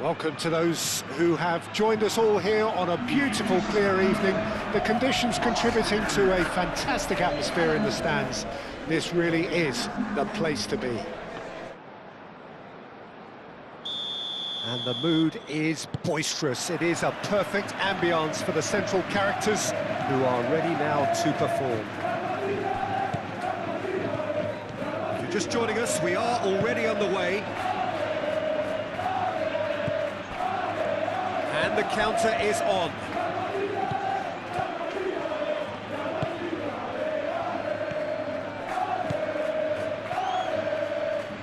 Welcome to those who have joined us all here on a beautiful, clear evening. The conditions contributing to a fantastic atmosphere in the stands. This really is the place to be. And the mood is boisterous. It is a perfect ambience for the central characters who are ready now to perform. If you're just joining us, we are already on the way. And the counter is on.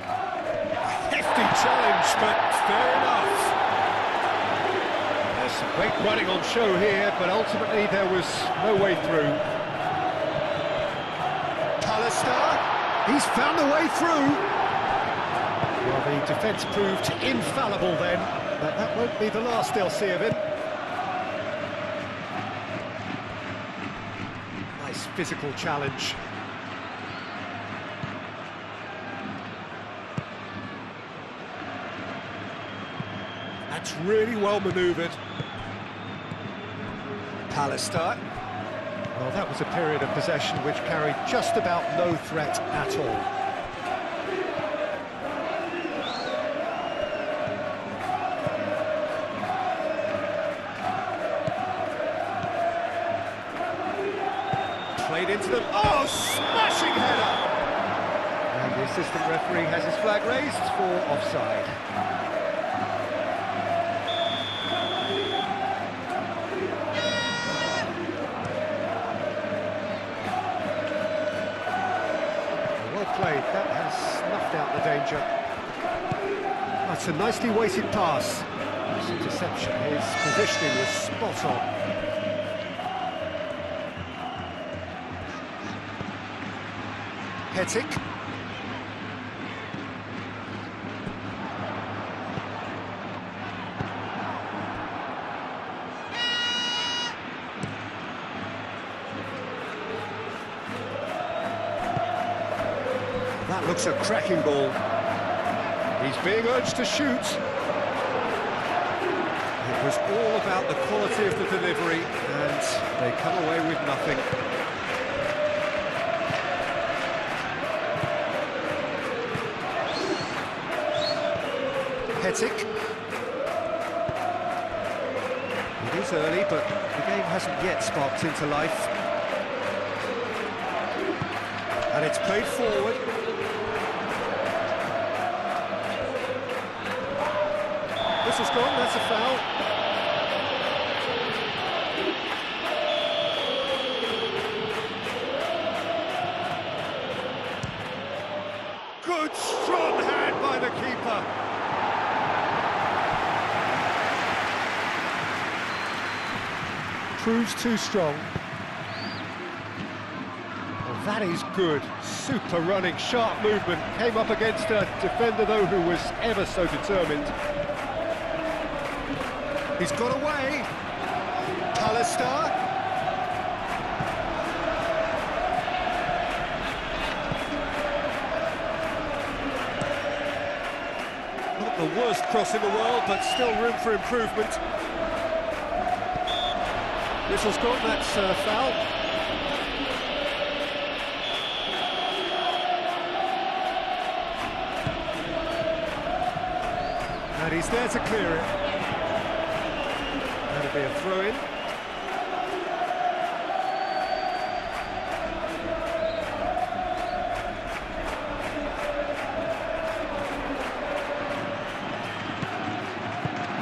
A hefty challenge, but fair enough. There's some great running on show here, but ultimately there was no way through. Pallister, he's found a way through. Well, the defence proved infallible then. But that won't be the last they'll see of him. Nice physical challenge. That's really well manoeuvred. Pallister. Well, that was a period of possession which carried just about no threat at all. Played into them. Oh, smashing header! And the assistant referee has his flag raised for offside. Well played. That has snuffed out the danger. That's a nicely weighted pass. His interception, his positioning was spot on. Hetic. That looks a cracking ball. He's being urged to shoot. It was all about the quality of the delivery, and they come away with nothing. Hetic. It is early, but the game hasn't yet sparked into life. And it's played forward. This has gone, that's a foul. Good strong hand by the keeper. Proves too strong. Well, that is good. Super running, sharp movement. Came up against a defender, though, who was ever so determined. He's got away. Pallister. Not the worst cross in the world, but still room for improvement. Whistle's gone, that's a foul. And he's there to clear it. That'll be a throw-in.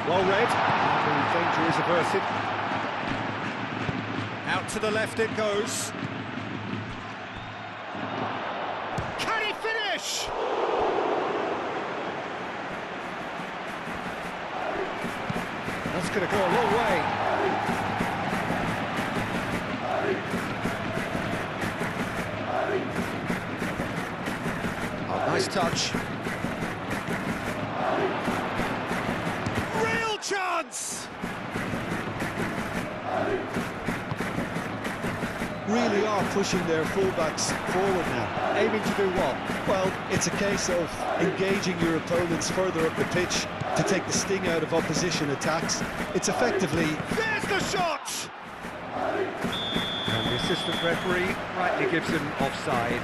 Well read. The danger is averted. Out to the left it goes. Can he finish? That's going to go a long way. Oh, nice touch. Real chance! Really are pushing their fullbacks forward now. Aiming to do what? Well, it's a case of engaging your opponents further up the pitch to take the sting out of opposition attacks. It's effectively... There's the shot! And the assistant referee rightly gives him offside.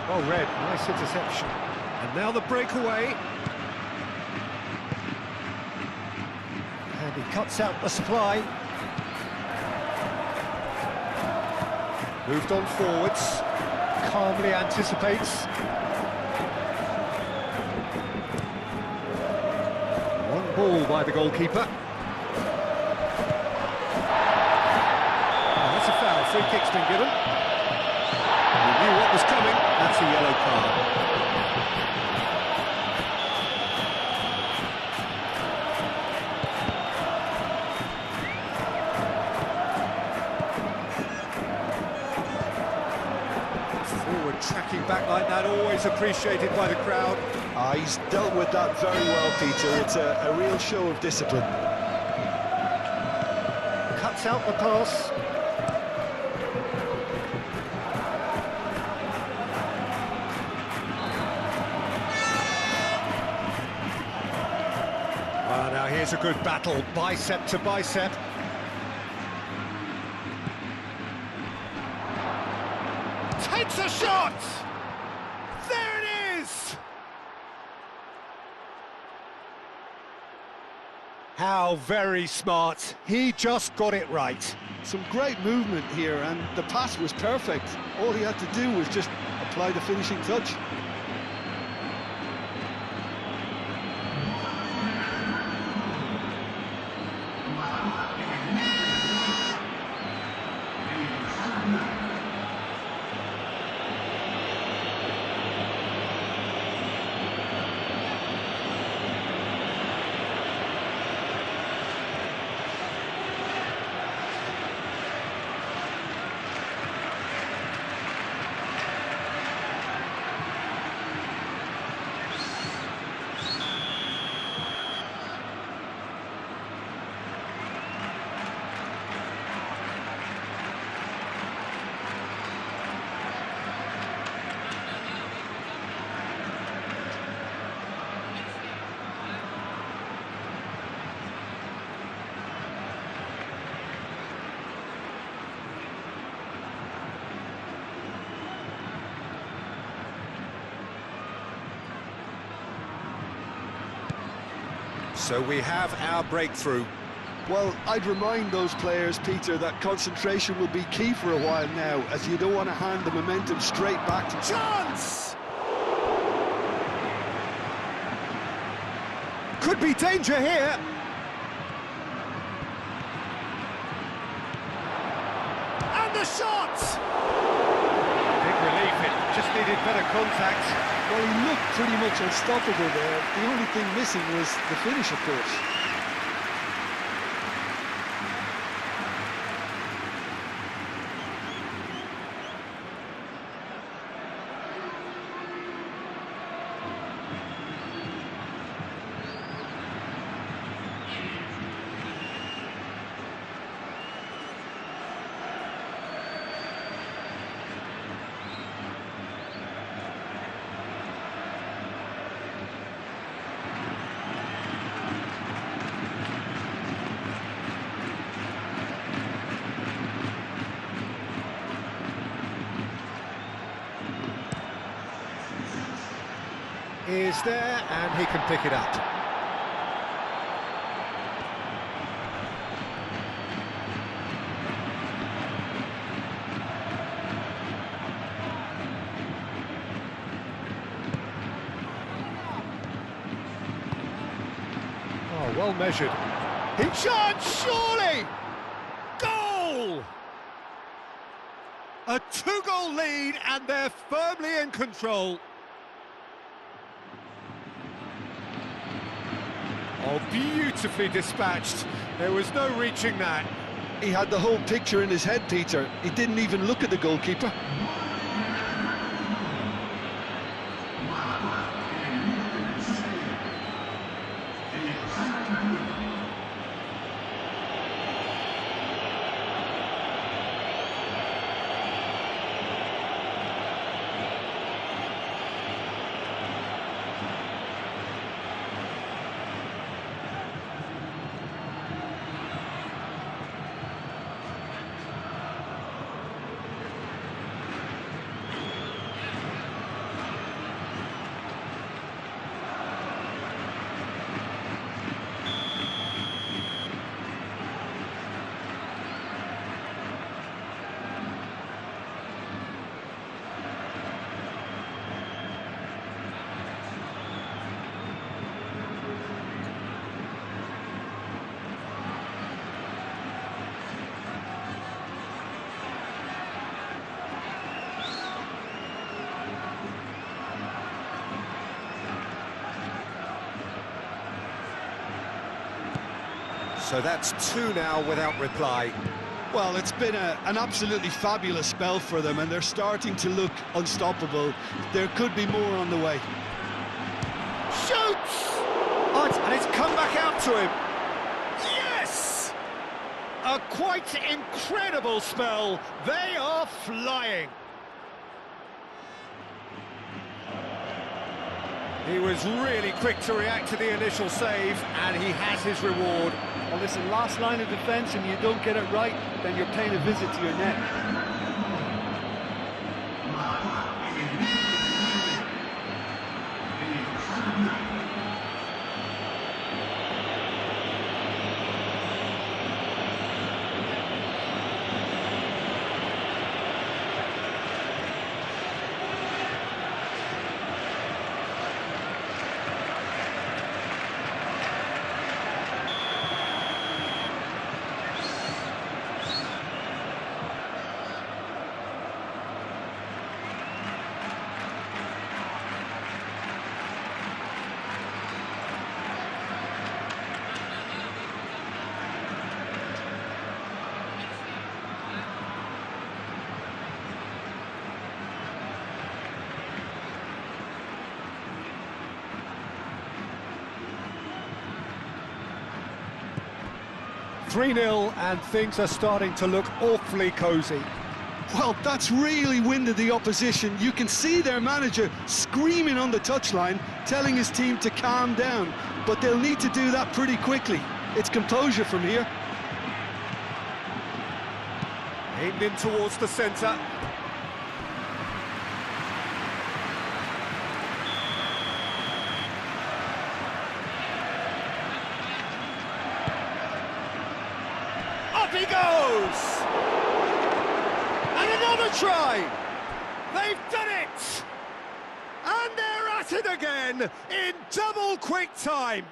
Well read, nice interception. And now the breakaway. And he cuts out the supply. Moved on forwards. Calmly anticipates. One ball by the goalkeeper. And that's a foul. Free kick's been given. He knew what was coming. That's a yellow card. Forward tracking back like that, always appreciated by the crowd. He's dealt with that very well, Peter. It's a real show of discipline. Cuts out the pass. Now here's a good battle, bicep to bicep. Takes a shot! There it is! How very smart. He just got it right. Some great movement here, and the pass was perfect. All he had to do was just apply the finishing touch. So we have our breakthrough. Well, I'd remind those players, Peter, that concentration will be key for a while now, as you don't want to hand the momentum straight back to... Chance! Could be danger here. And the shot! Big relief, it just needed better contact. Well, he looked pretty much unstoppable there. The only thing missing was the finish, of course. Is there, and he can pick it up. Oh, well measured. He charged, surely! Goal! A two-goal lead, and they're firmly in control. Oh, beautifully dispatched. There was no reaching that. He had the whole picture in his head, Peter. He didn't even look at the goalkeeper. So that's two now without reply. Well, it's been an absolutely fabulous spell for them, and they're starting to look unstoppable. There could be more on the way. Shoots! Oh, and it's come back out to him. Yes! A quite incredible spell. They are flying. He was really quick to react to the initial save, and he has his reward. Well, listen, last line of defence, and you don't get it right, then you're paying a visit to your net. Three-nil, and things are starting to look awfully cosy. Well, that's really winded the opposition. You can see their manager screaming on the touchline, telling his team to calm down, but they'll need to do that pretty quickly. It's composure from here. Aimed in towards the centre. Up he goes! And another try! They've done it! And they're at it again in double quick time!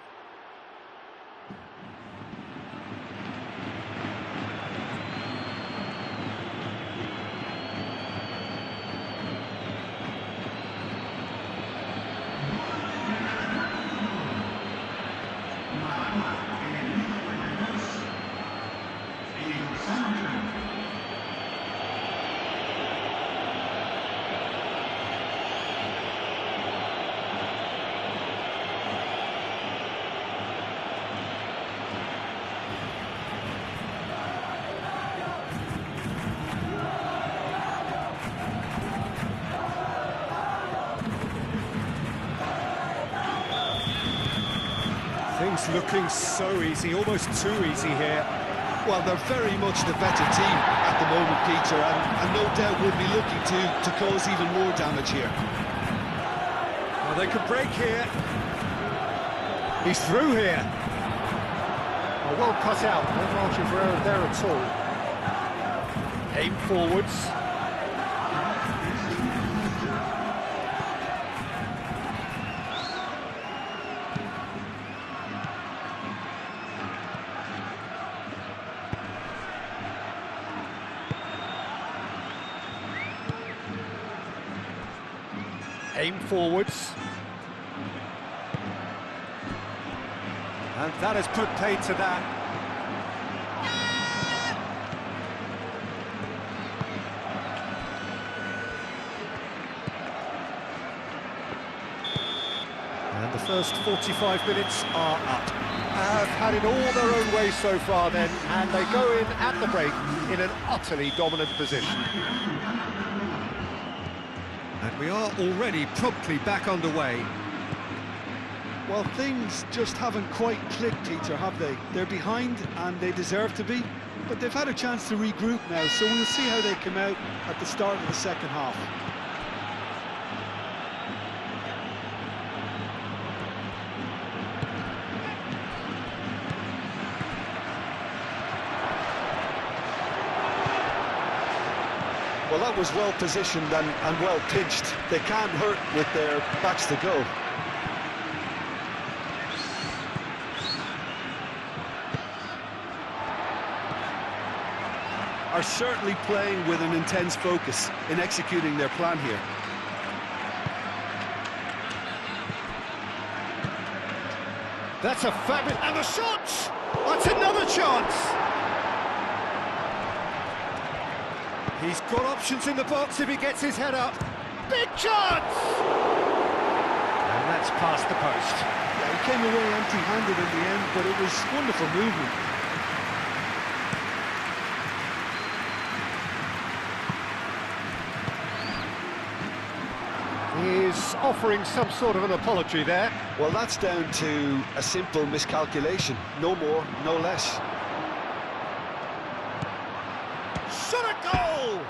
Things looking so easy, almost too easy here. Well, they're very much the better team at the moment, Peter, and no doubt will be looking to cause even more damage here. Well, they could break here. He's through here. Oh, well cut out, no margin for error there at all. Aim forwards. Aim forwards. And that has put paid to that. And the first 45 minutes are up. Have had it all their own way so far then, and they go in at the break in an utterly dominant position. And we are already promptly back underway. Well, things just haven't quite clicked, Peter, have they? They're behind, and they deserve to be, but they've had a chance to regroup now, so we'll see how they come out at the start of the second half. Well, that was well positioned and well pitched. They can't hurt with their backs to go. Are certainly playing with an intense focus in executing their plan here. That's a fabulous... And the shot! That's another chance! He's got options in the box if he gets his head up. Big chance! And that's past the post. Yeah, he came away empty-handed in the end, but it was wonderful movement. He's offering some sort of an apology there. Well, that's down to a simple miscalculation. No more, no less. Shot a goal!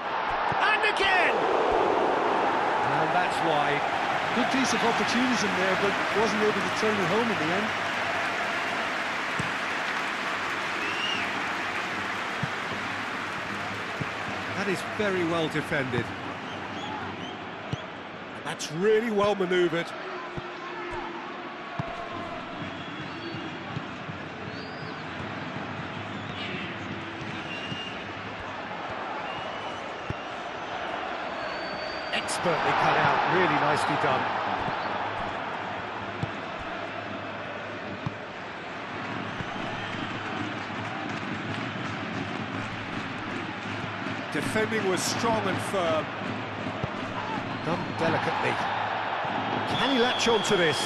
And again! And that's wide. Good piece of opportunism there, but wasn't able to turn it home in the end. That is very well defended. That's really well manoeuvred. Expertly cut out, really nicely done. Defending was strong and firm. Done delicately. Can he latch on to this?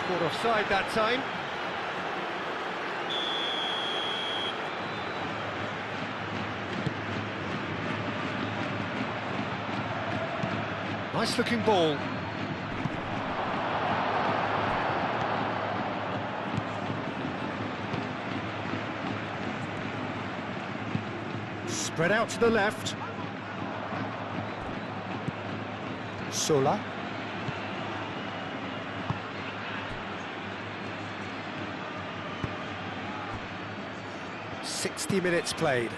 Caught offside that time. Nice looking ball. Spread out to the left. Sola. "60 minutes played.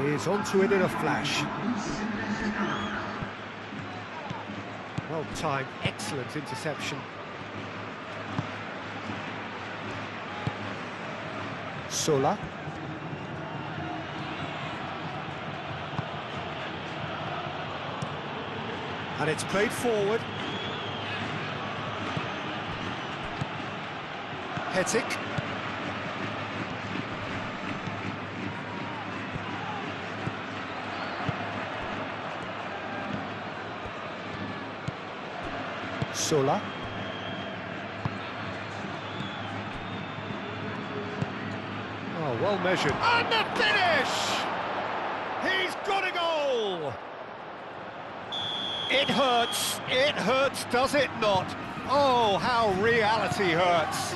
He's onto it in a flash. Well timed, excellent interception. Sola. And it's played forward. Hetic. Sola. Oh, well measured. And the finish! He's got a goal! It hurts, does it not? Oh, how reality hurts.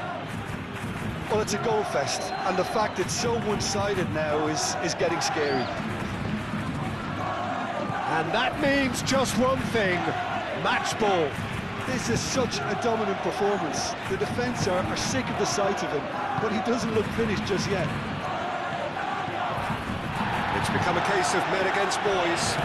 Well, it's a goal fest, and the fact it's so one-sided now is getting scary. And that means just one thing, match ball. This is such a dominant performance. The defence are sick of the sight of him, but he doesn't look finished just yet. It's become a case of men against boys.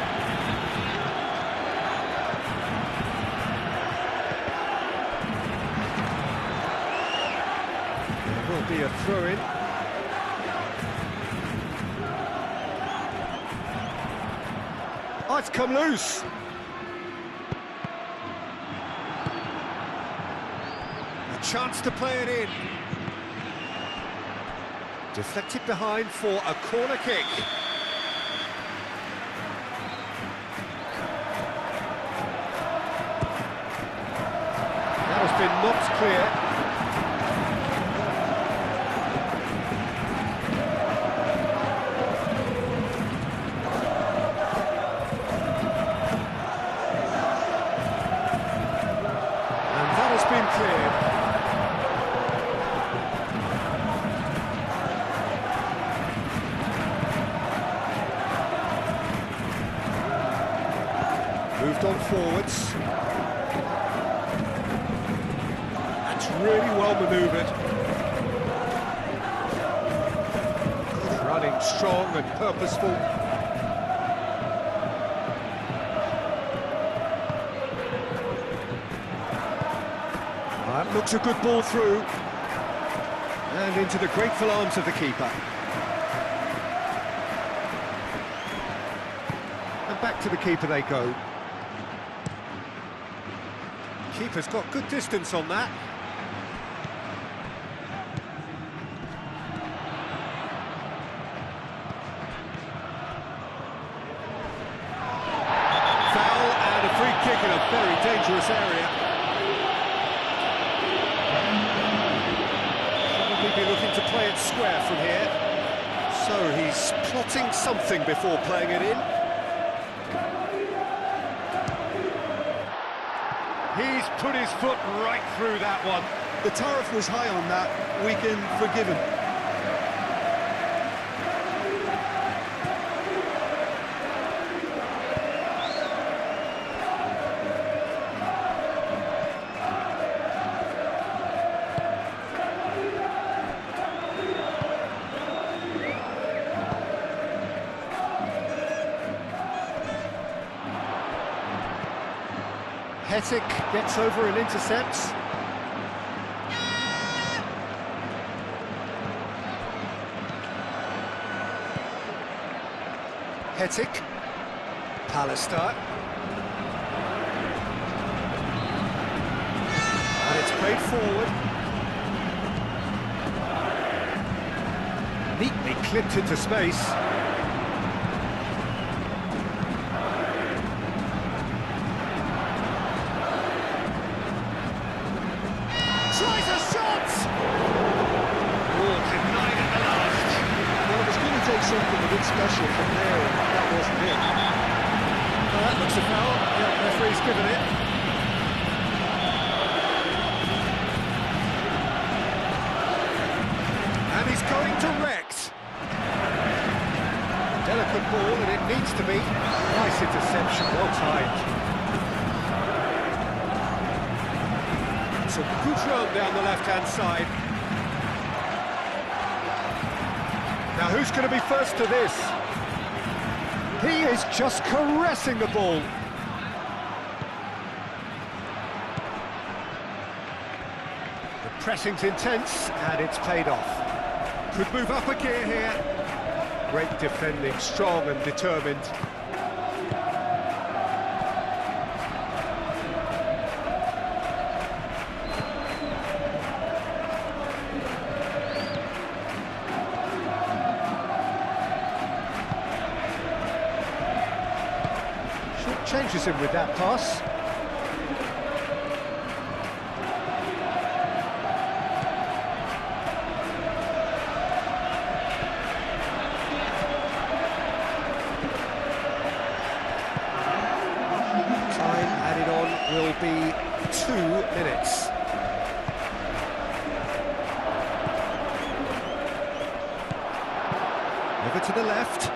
There will be a throw-in. Oh, it's come loose. A chance to play it in. Deflected behind for a corner kick. That has been knocked clear. Been cleared. Moved on forwards. That's really well manoeuvred. Running strong and purposeful. That looks a good ball through. And into the grateful arms of the keeper. And back to the keeper they go. Keeper's got good distance on that. in a very dangerous area. Probably be looking to play it square from here. So he's plotting something before playing it in. He's put his foot right through that one. The tariff was high on that. We can forgive him. Hetic gets over and intercepts. Hetic. Palestine. And it's played forward. Neatly clipped into space. Tries a shot! Oh, denied at the last. Well, it was going to take something a bit special from there, and that wasn't it. Well, that looks a foul. Yeah, the referee's given it. And he's going direct. Delicate ball, and it needs to be. Nice interception, well timed. So Goudron down the left-hand side. Now who's going to be first to this? He is just caressing the ball. The pressing's intense and it's paid off. Could move up a gear here. Great defending, strong and determined. Changes him with that pass. Time added on will be 2 minutes. Over to the left.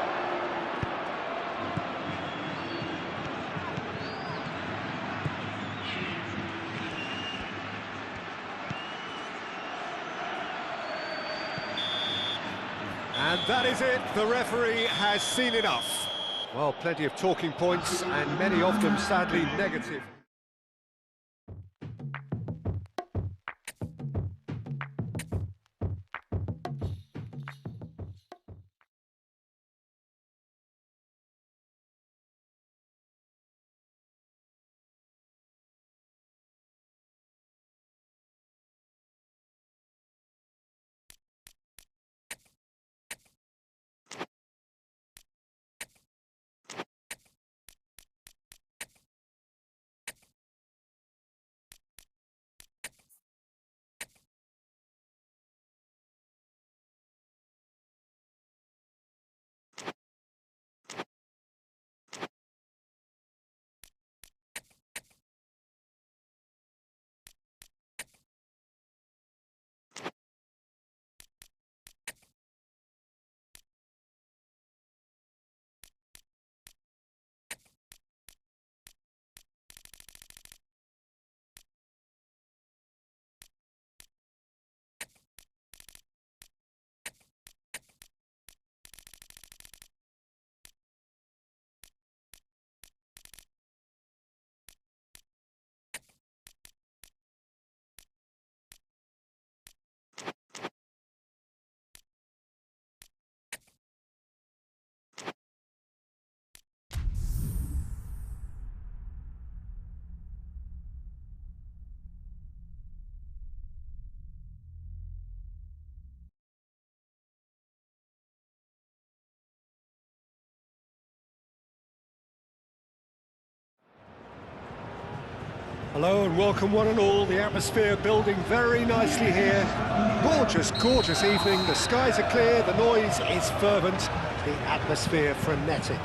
And that is it, the referee has seen enough. Well, plenty of talking points, and many of them sadly negative. Hello and welcome one and all. The atmosphere building very nicely here. Gorgeous, gorgeous evening. The skies are clear, the noise is fervent, the atmosphere frenetic.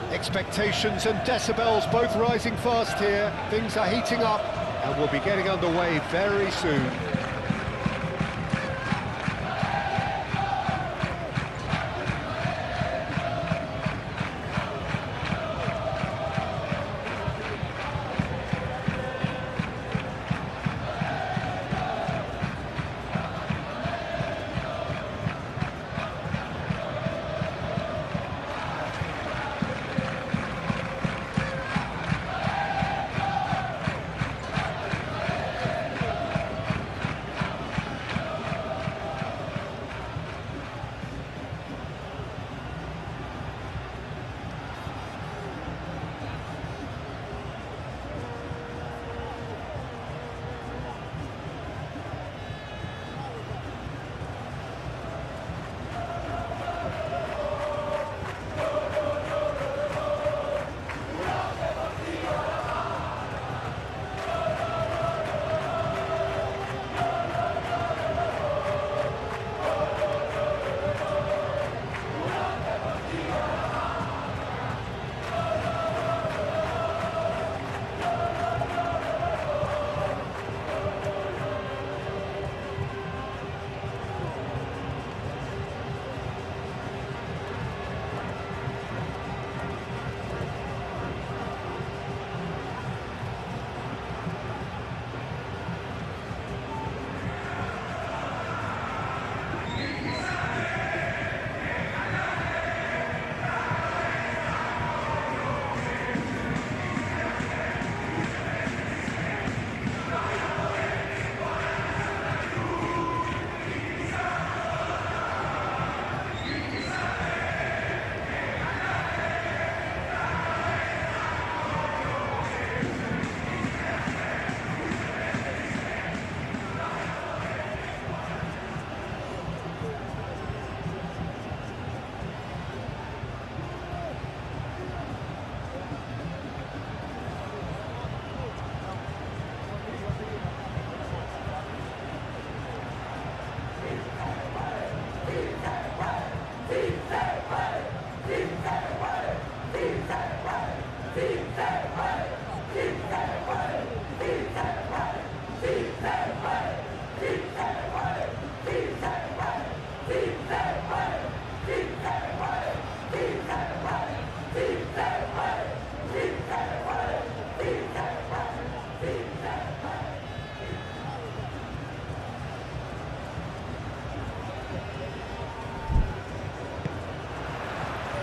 Expectations and decibels both rising fast here. Things are heating up and we'll be getting underway very soon.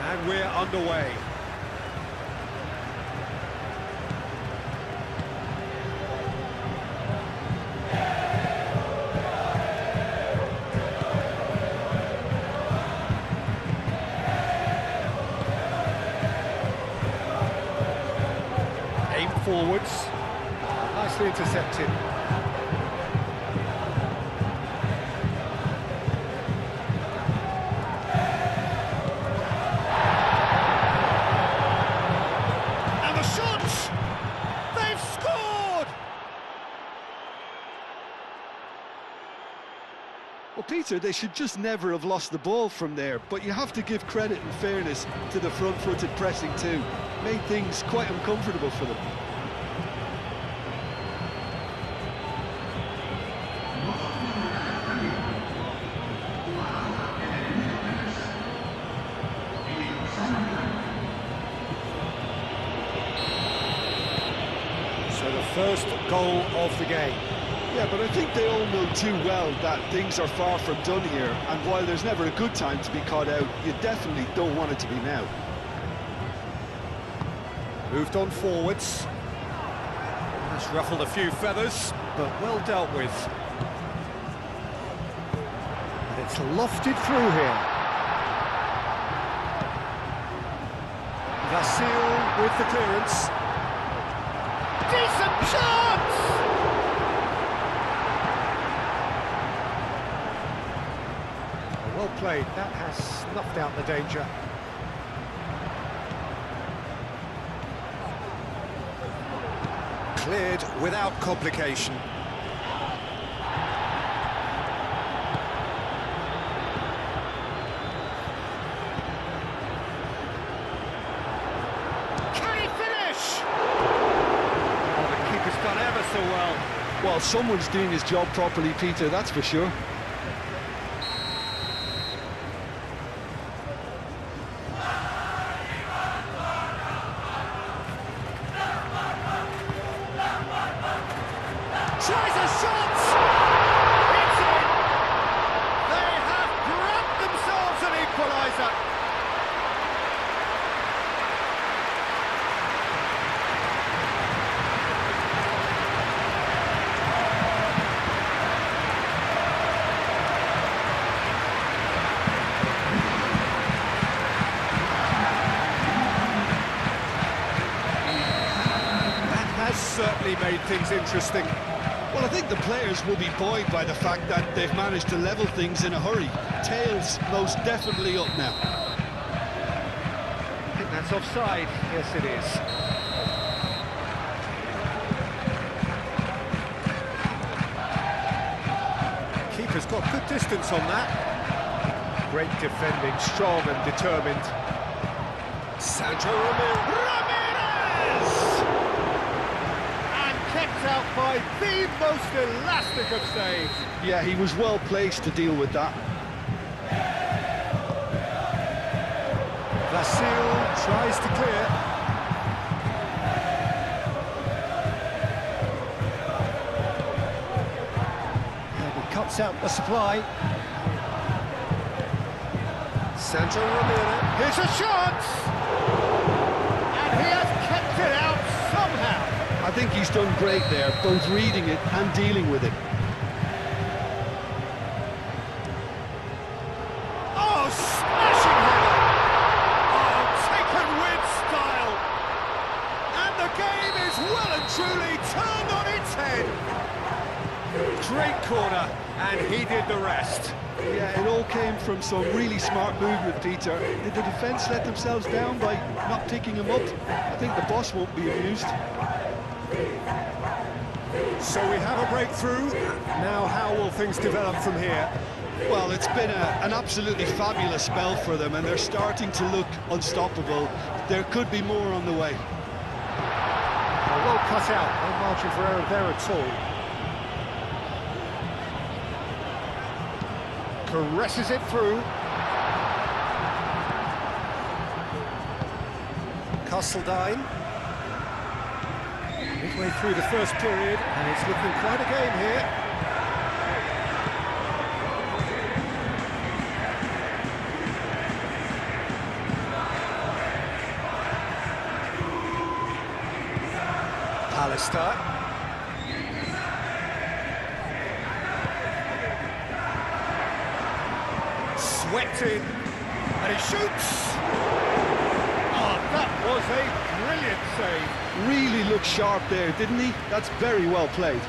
And we're underway. Aim forwards. Nicely intercepted. Well, Peter, they should just never have lost the ball from there, but you have to give credit and fairness to the front-footed pressing too. Made things quite uncomfortable for them. So the first goal of the game. Yeah, but I think they all know too well that things are far from done here, and while there's never a good time to be caught out, you definitely don't want it to be now. Moved on forwards. That's ruffled a few feathers, but well dealt with. And it's lofted through here. Vasil with the clearance. Decent chance! Well played, that has snuffed out the danger. Cleared without complication. Can he finish? Oh, the keeper's done ever so well. Well, someone's doing his job properly, Peter, that's for sure. Tries a shot! It's in! They have grabbed themselves an equaliser. That has certainly made things interesting. Well, I think the players will be buoyed by the fact that they've managed to level things in a hurry. Tails most definitely up now. I think that's offside. Yes, it is. Keeper's got good distance on that. Great defending, strong and determined. Sandro Ramirez! And kept out by the most elastic of saves. Yeah, he was well placed to deal with that. Vasil tries to clear. And he cuts out the supply. Sandro Ramirez. Here's a shot! And he has kept it out somehow. I think he's done great there, both reading it and dealing with it. Oh, smashing header! Oh, taken with style! And the game is well and truly turned on its head! Great corner, and he did the rest. Yeah, it all came from some really smart movement, Peter. Did the defence let themselves down by not picking him up? I think the boss won't be amused. So we have a breakthrough. Now how will things develop from here? Well, it's been an absolutely fabulous spell for them, and they're starting to look unstoppable. There could be more on the way. Well cut out, no margin for error there at all. Caresses it through. Castledine. Midway through the first period, and it's looking quite a game here. Palestine. Swept in, and he shoots! Oh, that was a brilliant save. Really looked sharp there, didn't he? That's very well played.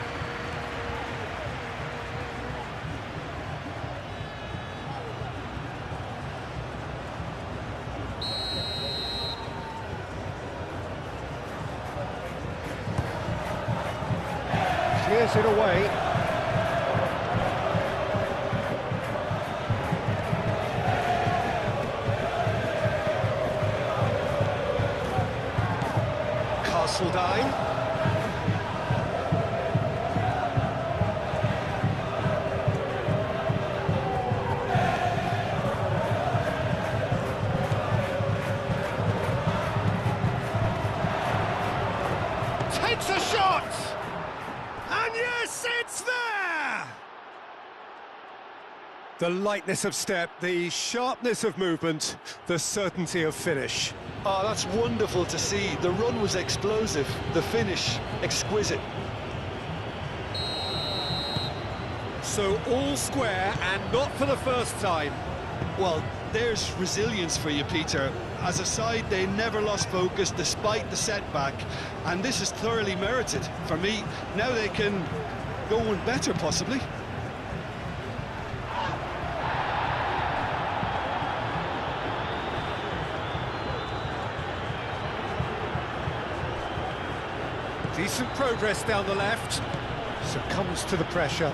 Clears it away. Castledine. Takes a shot! And yes, it's there! The lightness of step, the sharpness of movement, the certainty of finish. Oh, that's wonderful to see. The run was explosive, the finish exquisite. So all square, and not for the first time. Well, there's resilience for you, Peter. As a side, they never lost focus despite the setback, and this is thoroughly merited. For me, now they can go one better, possibly. Decent progress down the left. Succumbs to the pressure.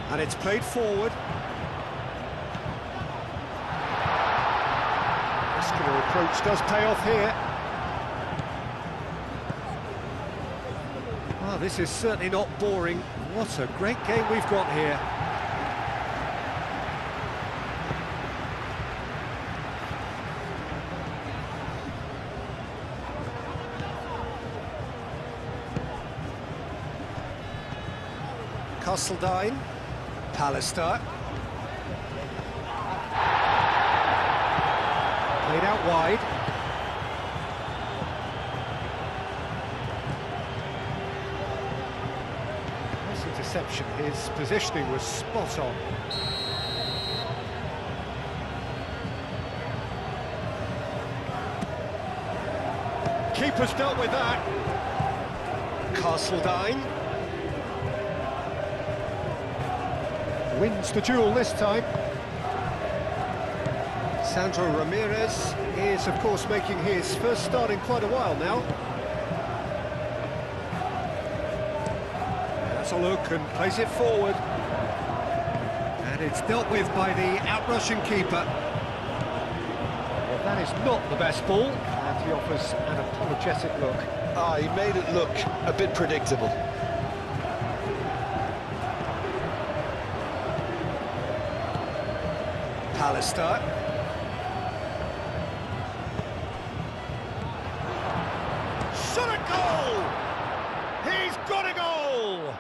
And it's played forward. Muscular approach does pay off here. Oh, this is certainly not boring. What a great game we've got here. Castledine, Pallister. Played out wide. Nice interception. His positioning was spot on. Keeper's dealt with that. Castledine. Wins the duel this time. Sandro Ramirez is, of course, making his first start in quite a while now. That's a look and plays it forward. And it's dealt with by the out-rushing keeper. Well, that is not the best ball, and he offers an apologetic look. He made it look a bit predictable. Pallister. Shot a goal! He's got a goal!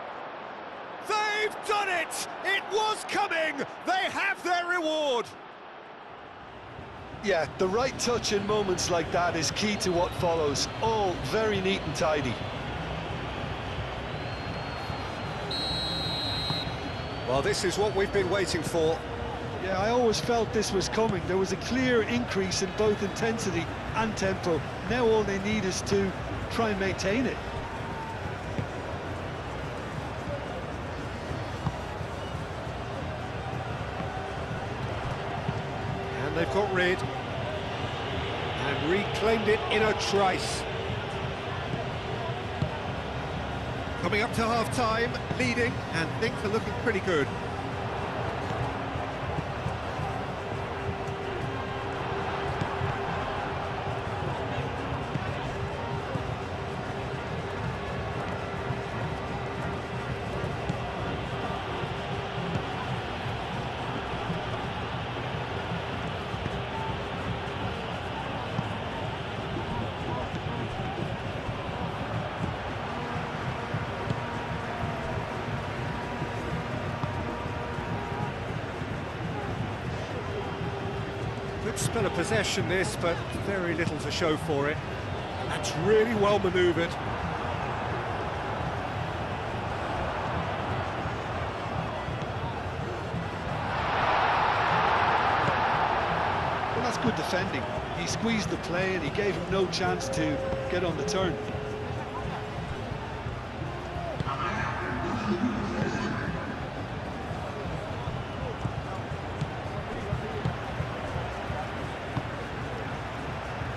They've done it! It was coming! They have their reward! Yeah, the right touch in moments like that is key to what follows. All very neat and tidy. Well, this is what we've been waiting for. Yeah, I always felt this was coming. There was a clear increase in both intensity and tempo. Now all they need is to try and maintain it. And they've got rid and reclaimed it in a trice. Coming up to half-time, leading, and things are looking pretty good. Good spell of possession this, but very little to show for it. And that's really well manoeuvred. Well, that's good defending. He squeezed the play and he gave him no chance to get on the turn.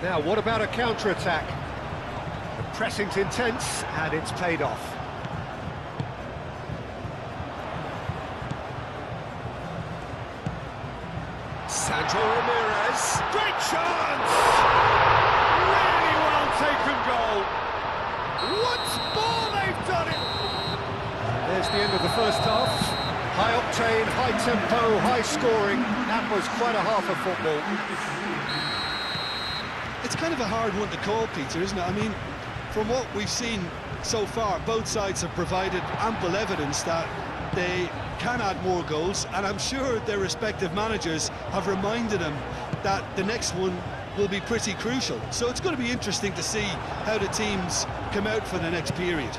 Now, what about a counter-attack? The pressing's intense, and it's paid off. Sandro Ramirez, great chance! Really well taken goal. Once more they've done it! There's the end of the first half. High octane, high tempo, high scoring. That was quite a half of football. It's kind of a hard one to call, Peter, isn't it? I mean, from what we've seen so far, both sides have provided ample evidence that they can add more goals, and I'm sure their respective managers have reminded them that the next one will be pretty crucial. So it's going to be interesting to see how the teams come out for the next period.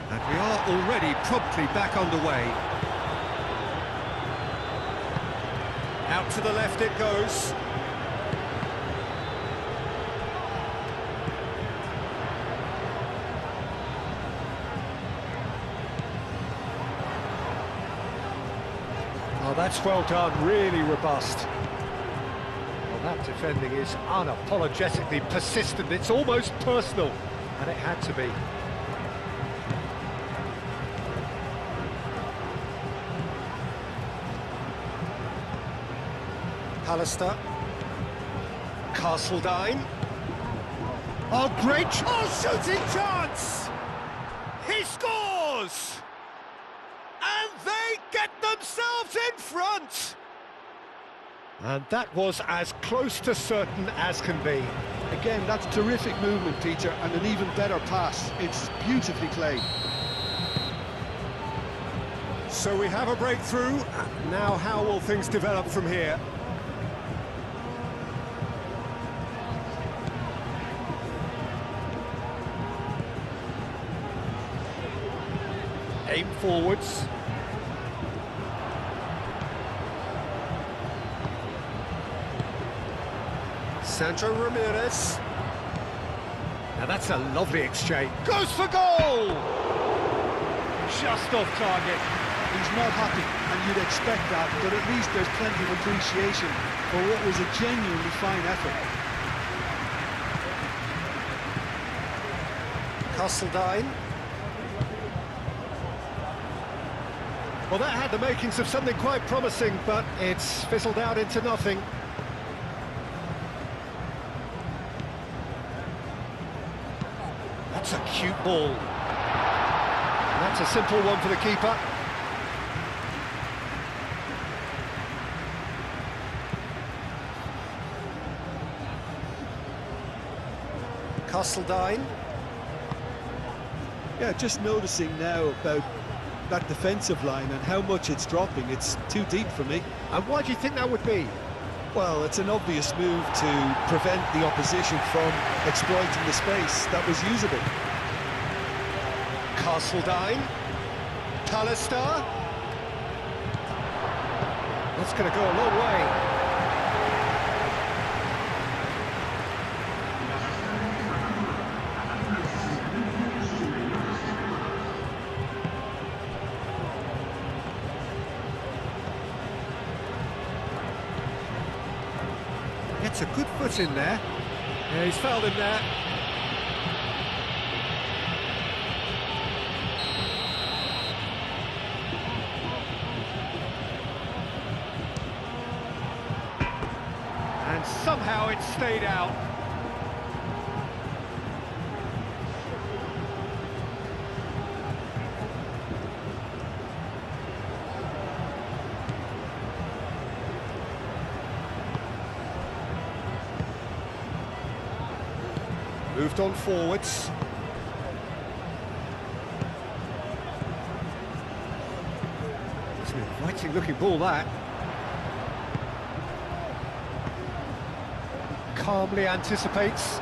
And we are already promptly back underway. Out to the left it goes. Oh, that's well done, really robust. Well, that defending is unapologetically persistent, it's almost personal. And it had to be. Pallister. Castledine. Oh, great! Oh, shooting chance! He scores! And they get themselves in front! And that was as close to certain as can be. Again, that's terrific movement, Peter, and an even better pass. It's beautifully played. So we have a breakthrough. Now how will things develop from here? Aim forwards. Sandro Ramirez. Now that's a lovely exchange. Goes for goal! Just off target. He's not happy, and you'd expect that, but at least there's plenty of appreciation for what was a genuinely fine effort. Castledine. Well, that had the makings of something quite promising, but it's fizzled out into nothing. That's a cute ball. And that's a simple one for the keeper. Castledine. Yeah, just noticing now about that defensive line and how much it's dropping. It's too deep for me. And why do you think that would be? Well, it's an obvious move to prevent the opposition from exploiting the space that was usable. Castledine. Pallister. That's going to go a long way. Gets a good foot in there. Yeah, he's fouled him there. And somehow it stayed out. Moved on forwards. It's an inviting looking ball, that. Calmly anticipates.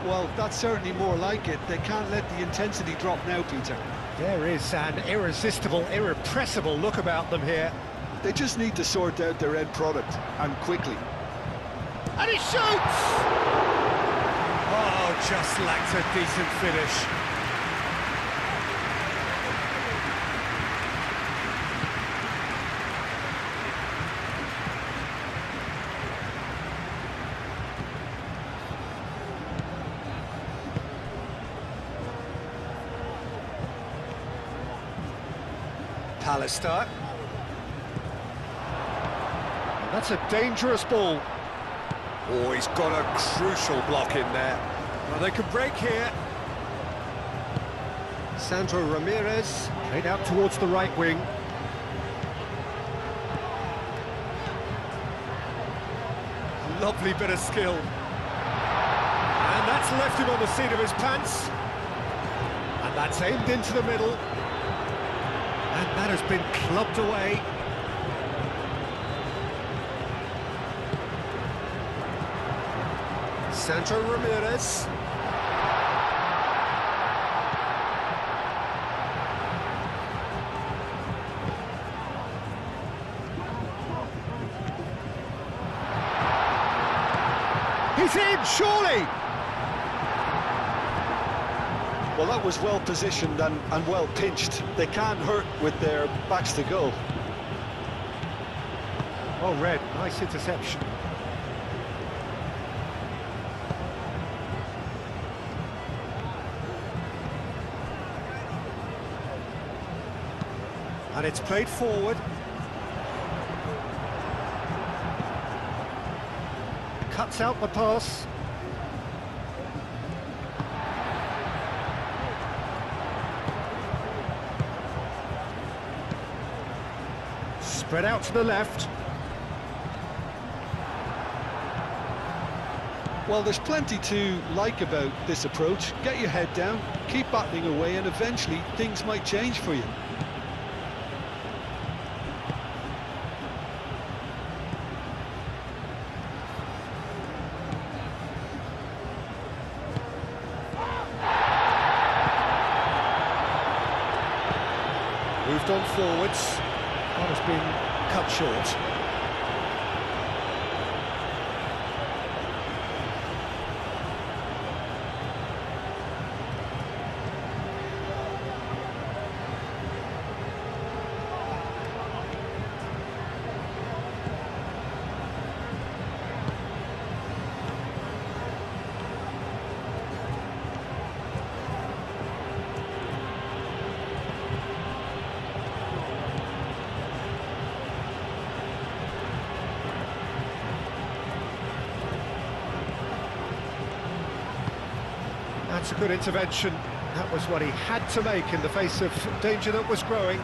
Well, that's certainly more like it. They can't let the intensity drop now, Peter. There is an irresistible, irrepressible look about them here. They just need to sort out their end product, and quickly. And he shoots! Oh, just lacked a decent finish. Pallister. That's a dangerous ball. Oh, he's got a crucial block in there. Well, they can break here. Sandro Ramirez played out towards the right wing. Lovely bit of skill. And that's left him on the seat of his pants. And that's aimed into the middle. And that has been clubbed away. Sandro Ramirez. He's in, surely! Well, that was well positioned and well pinched. They can't hurt with their backs to goal. Oh, Red, nice interception. And it's played forward. Cuts out the pass. Spread out to the left. Well, there's plenty to like about this approach. Get your head down, keep battling away, and eventually things might change for you. Moved on forwards. That has been cut short. That's a good intervention. That was what he had to make in the face of danger that was growing.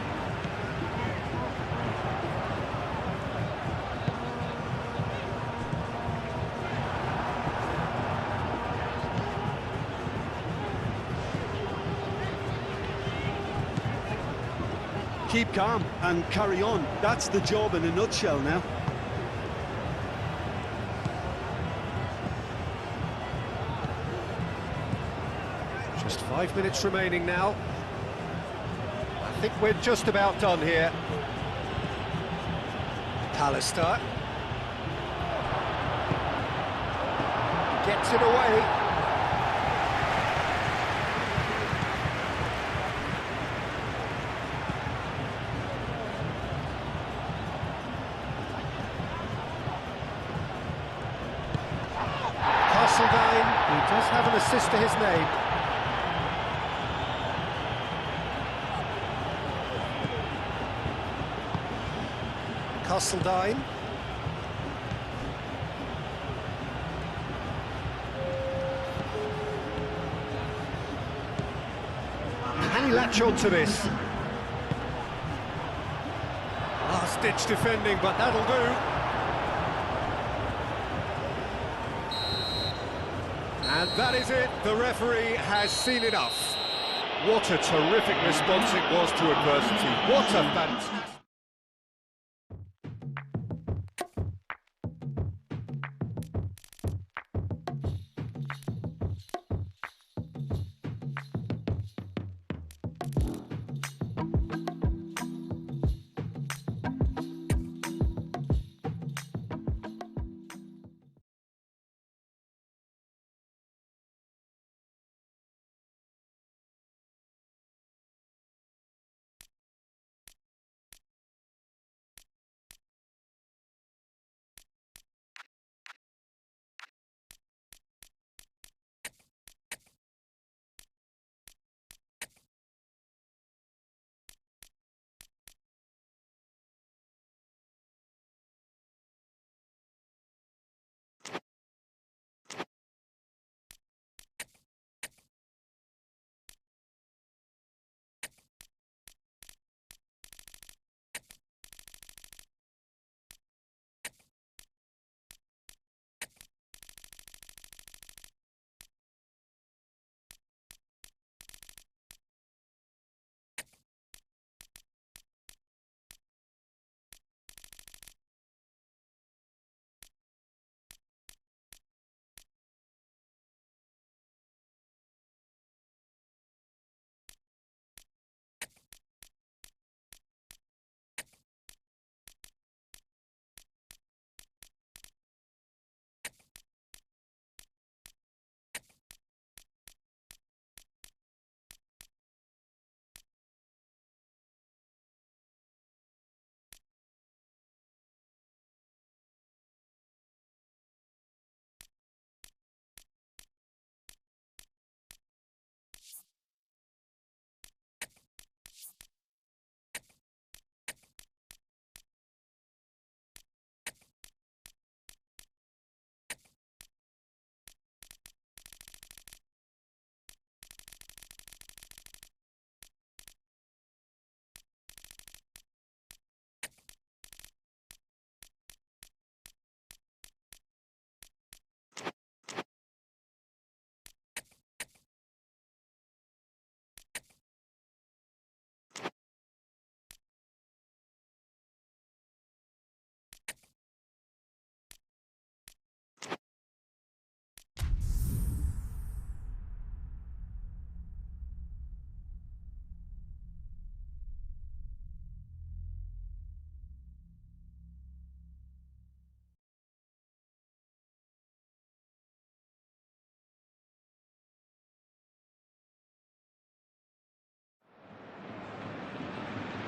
Keep calm and carry on. That's the job in a nutshell now. Just 5 minutes remaining now. I think we're just about done here. Pallister gets it away. Castledine, he does have an assist to his name. Castledine. Can he latch on to this? Last-ditch defending, but that'll do. And that is it. The referee has seen enough. What a terrific response it was to adversity. What a fantastic...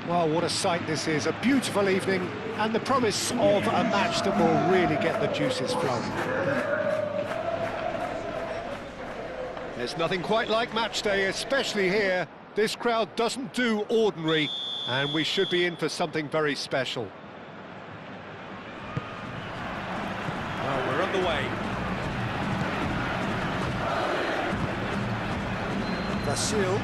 Well, what a sight this is, a beautiful evening, and the promise of a match that will really get the juices flowing. There's nothing quite like match day, especially here. This crowd doesn't do ordinary, and we should be in for something very special. Well, we're underway. Vasil.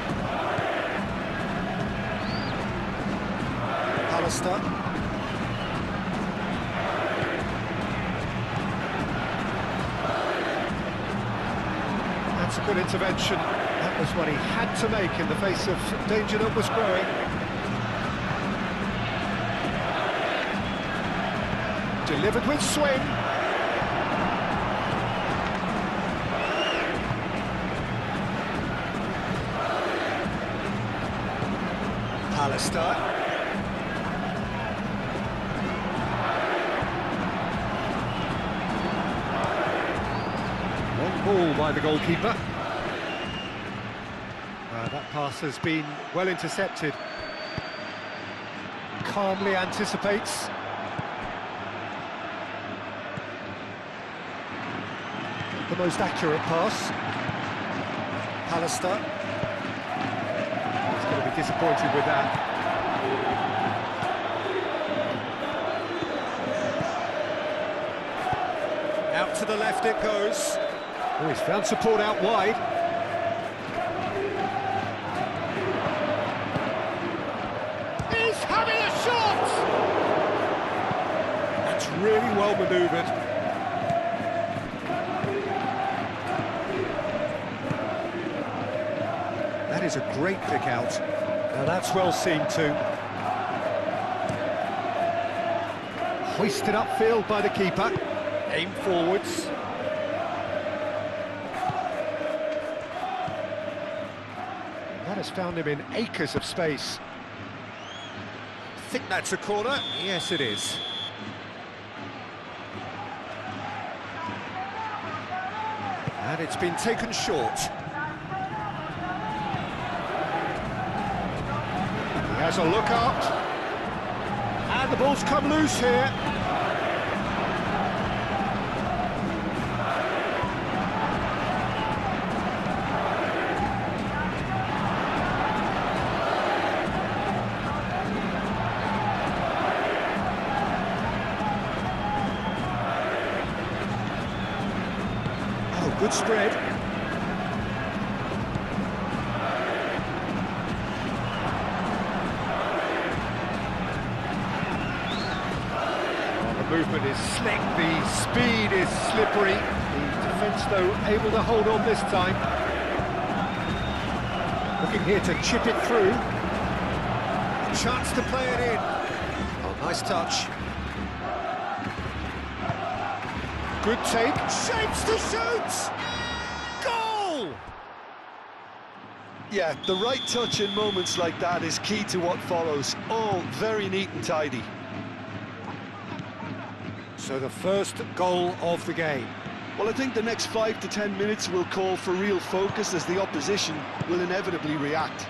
Pallister. That's a good intervention. That was what he had to make in the face of danger that was growing. Delivered with swing. Pallister. Long ball by the goalkeeper. That pass has been well intercepted. Calmly anticipates. The most accurate pass. Pallister. He's going to be disappointed with that. Out to the left it goes. Oh, he's found support out wide. He's having a shot! That's really well manoeuvred. That is a great pick out. Now that's well seen too. Hoisted upfield by the keeper. Aim forwards. That has found him in acres of space. Think that's a corner? Yes, it is. And it's been taken short. He has a look up. And the ball's come loose here. Oh, good spread. Movement is slick, the speed is slippery. The defence, though, able to hold on this time. Looking here to chip it through. A chance to play it in. Oh, nice touch. Good take. Shapes to shoot! Goal! Yeah, the right touch in moments like that is key to what follows. All very neat and tidy. So the first goal of the game. Well, I think the next 5 to 10 minutes will call for real focus as the opposition will inevitably react.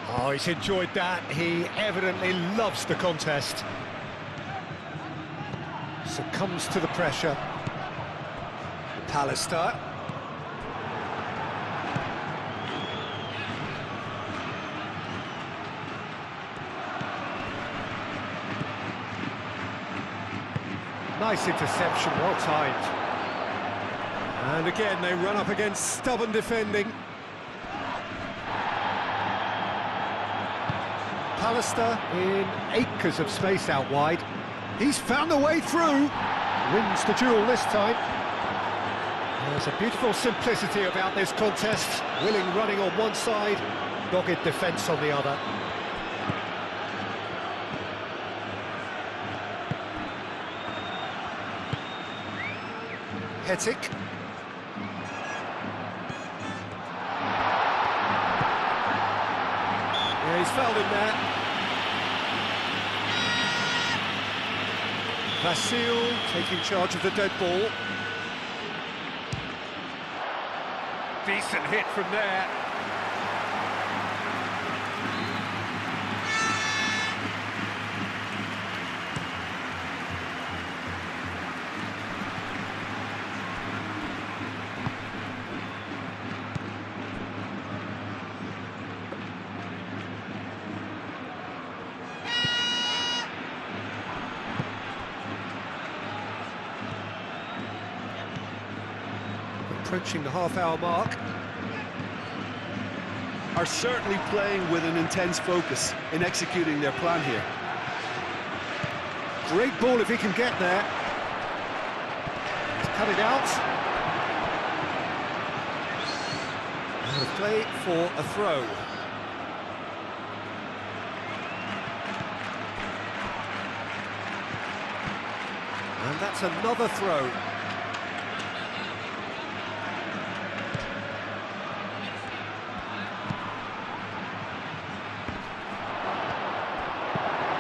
Oh, he's enjoyed that. He evidently loves the contest. Succumbs to the pressure. Pallister. Nice interception, well timed. And again, they run up against stubborn defending. Pallister in acres of space out wide. He's found a way through. Wins the duel this time. There's a beautiful simplicity about this contest. Willing running on one side, dogged defence on the other. Hetic. Yeah, he's fouled him there. Vasil taking charge of the dead ball. Decent hit from there. Approaching the half-hour mark. Are certainly playing with an intense focus in executing their plan here. Great ball if he can get there. He's cut it out. And a play for a throw. And that's another throw.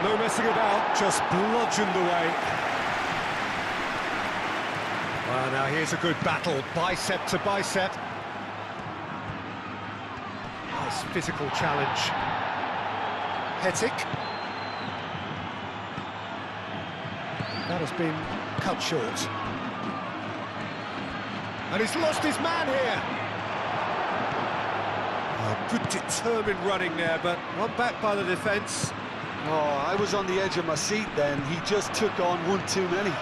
No messing about, just bludgeoned away. Well, now here's a good battle, bicep to bicep. Nice physical challenge. Hetic. That has been cut short. And he's lost his man here. Oh, good determined running there, but one back by the defence. Oh, I was on the edge of my seat then. He just took on one too many.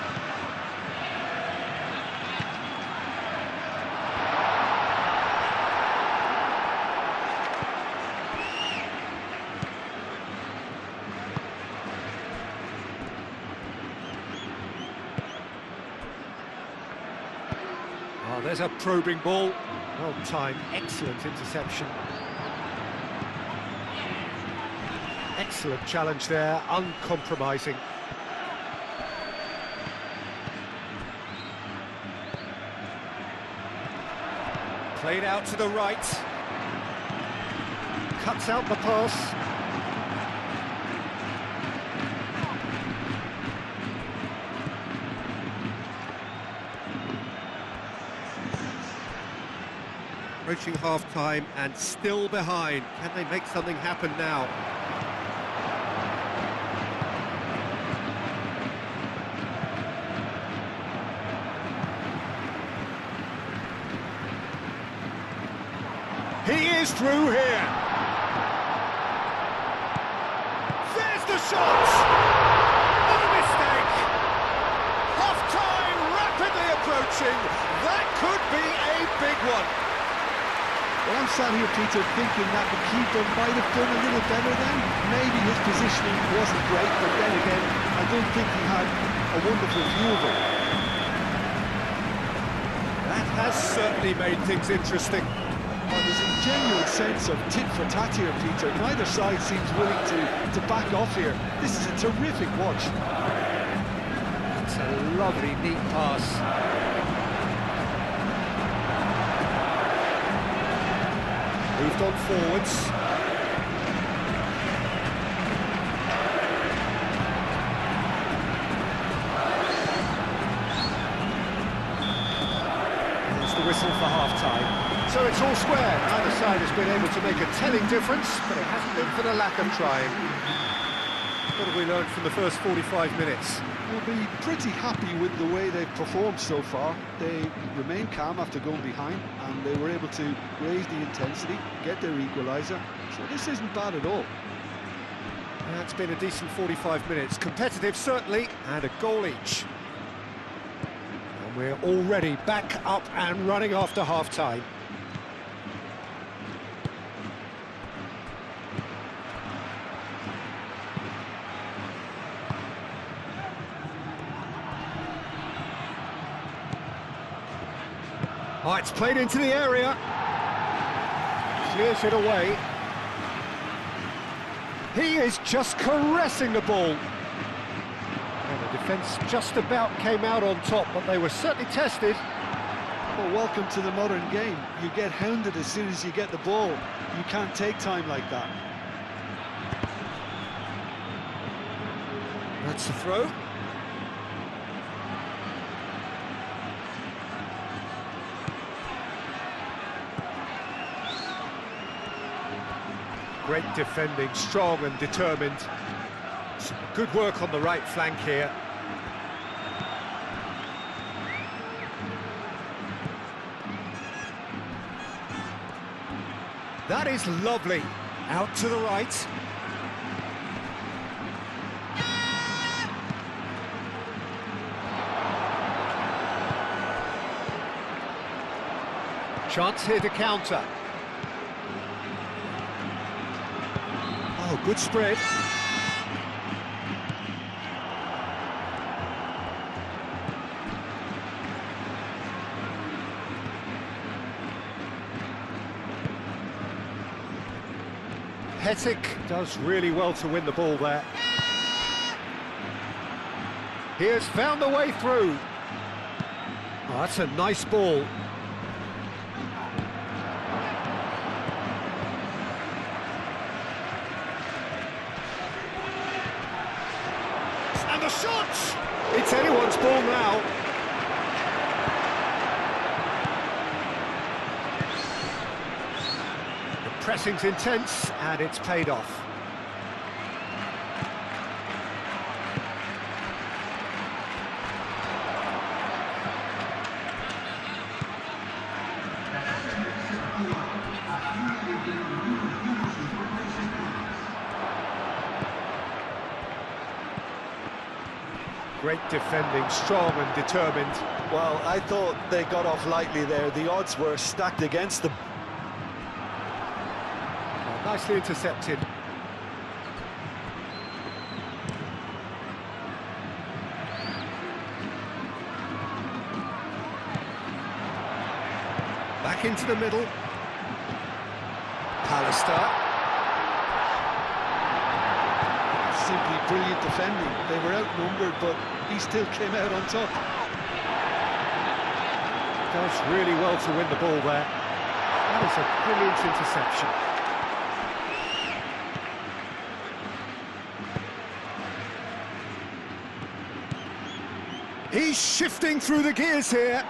Oh, there's a probing ball. Well timed, excellent interception. Excellent challenge there, uncompromising. Played out to the right. Cuts out the pass. Approaching half-time and still behind. Can they make something happen now? He is through here. There's the shot. No mistake. Half-time rapidly approaching. That could be a big one. Well, I'm sat here, Peter, thinking that the keeper might have done a little better then. Maybe his positioning wasn't great, but then again, I don't think he had a wonderful view of it. That has certainly made things interesting. Well, there's a genuine sense of tit-for-tat here, Peter. Neither side seems willing to back off here. This is a terrific watch. It's a lovely, neat pass. Moved on forwards. There's the whistle for half-time. So it's all square. Neither side has been able to make a telling difference, but it hasn't been for the lack of trying. What have we learned from the first 45 minutes? We'll be pretty happy with the way they've performed so far. They remained calm after going behind, and they were able to raise the intensity, get their equaliser. So this isn't bad at all. It's been a decent 45 minutes. Competitive, certainly, and a goal each. And we're already back up and running after half-time. Oh, it's played into the area. Clears it away. He is just caressing the ball. And the defence just about came out on top, but they were certainly tested. Well, welcome to the modern game. You get hounded as soon as you get the ball. You can't take time like that. That's the throw. Great defending, strong and determined. Some good work on the right flank here. That is lovely. Out to the right. Chance here to counter. Oh, good spread. Hetic does really well to win the ball there. He has found the way through. Oh, that's a nice ball. And the shot! It's anyone's ball now. The pressing's intense, and it's paid off. Great defending, strong and determined. Well, I thought they got off lightly there. The odds were stacked against them. Well, nicely intercepted. Back into the middle. Pallister. Simply brilliant defending. They were outnumbered, but he still came out on top. Does really well to win the ball there. That is a brilliant interception. He's shifting through the gears here.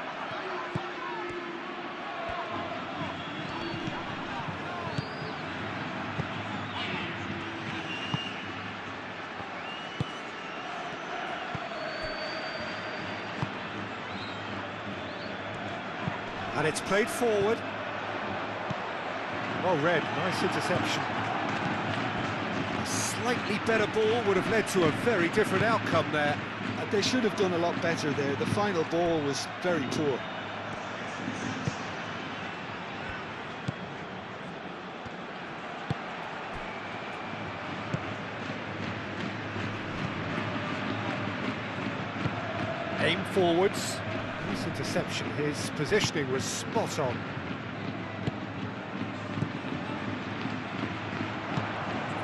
And it's played forward. Well read, nice interception. A slightly better ball would have led to a very different outcome there. They should have done a lot better there. The final ball was very poor. Aim forwards. Nice interception. His positioning was spot on.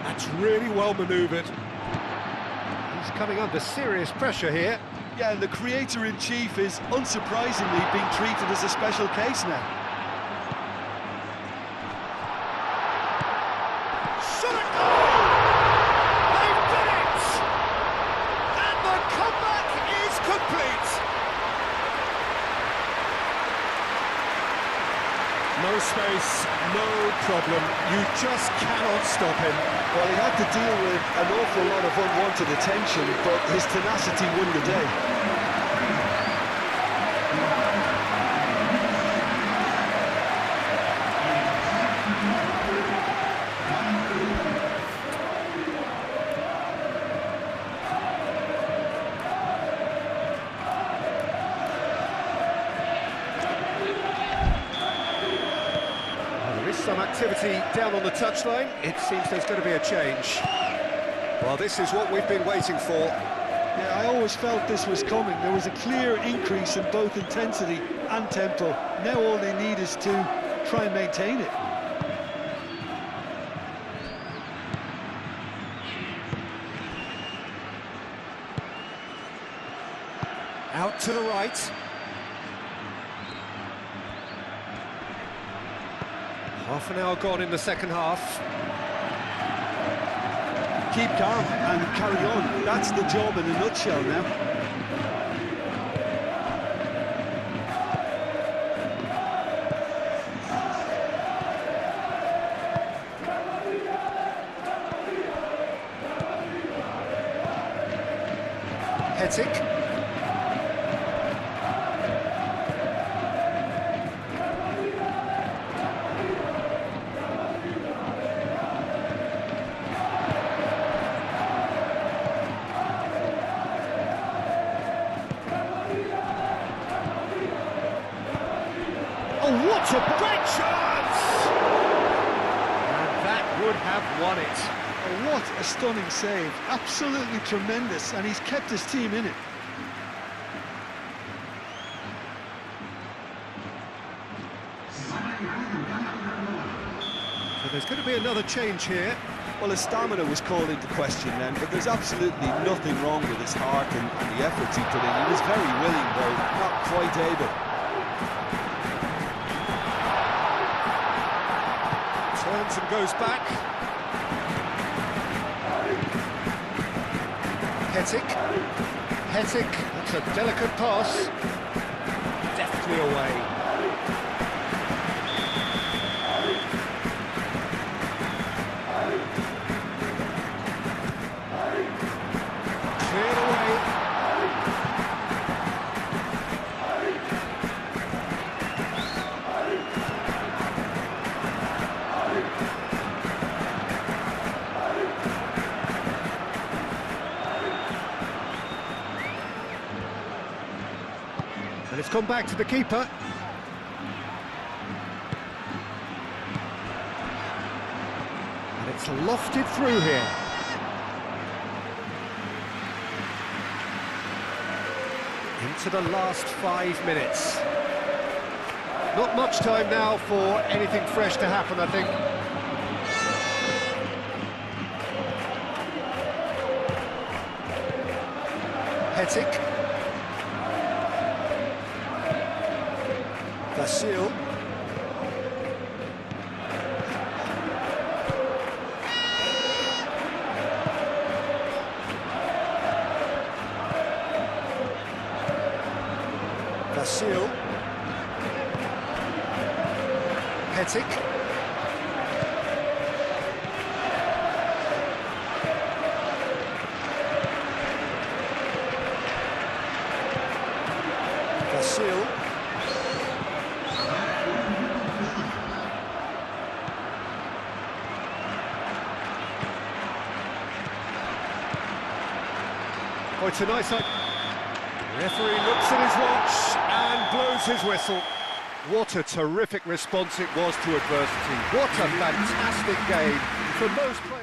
That's really well manoeuvred. He's coming under serious pressure here. Yeah, and the creator-in-chief is unsurprisingly being treated as a special case now. Shot at goal! They've done it! And the comeback is complete! No space, no problem. You just cannot stop him. Well, he had to deal with an awful lot of unwanted attention, but his tenacity won the day. Some activity down on the touchline. It seems there's going to be a change. Well, this is what we've been waiting for. Yeah, I always felt this was coming. There was a clear increase in both intensity and tempo. Now all they need is to try and maintain it. Out to the right. Half an hour gone in the second half. Keep calm and carry on. That's the job in a nutshell now. Hetic. Oh, what a great chance! And that would have won it. Oh, what a stunning save. Absolutely tremendous, and he's kept his team in it. So there's going to be another change here. Well, his stamina was called into question then, but there's absolutely nothing wrong with his heart and the efforts he put in. He was very willing, though not quite able. Turns and goes back. Hetic, that's a delicate pass. Deftly away. Cleared away. And it's gone back to the keeper. And it's lofted through here. Into the last 5 minutes. Not much time now for anything fresh to happen, I think. Hetic. Vasil. Vasil. Hetic. Vasil. Oh, it's a nice... Referee looks at his watch and blows his whistle. What a terrific response it was to adversity. What a fantastic game from those players.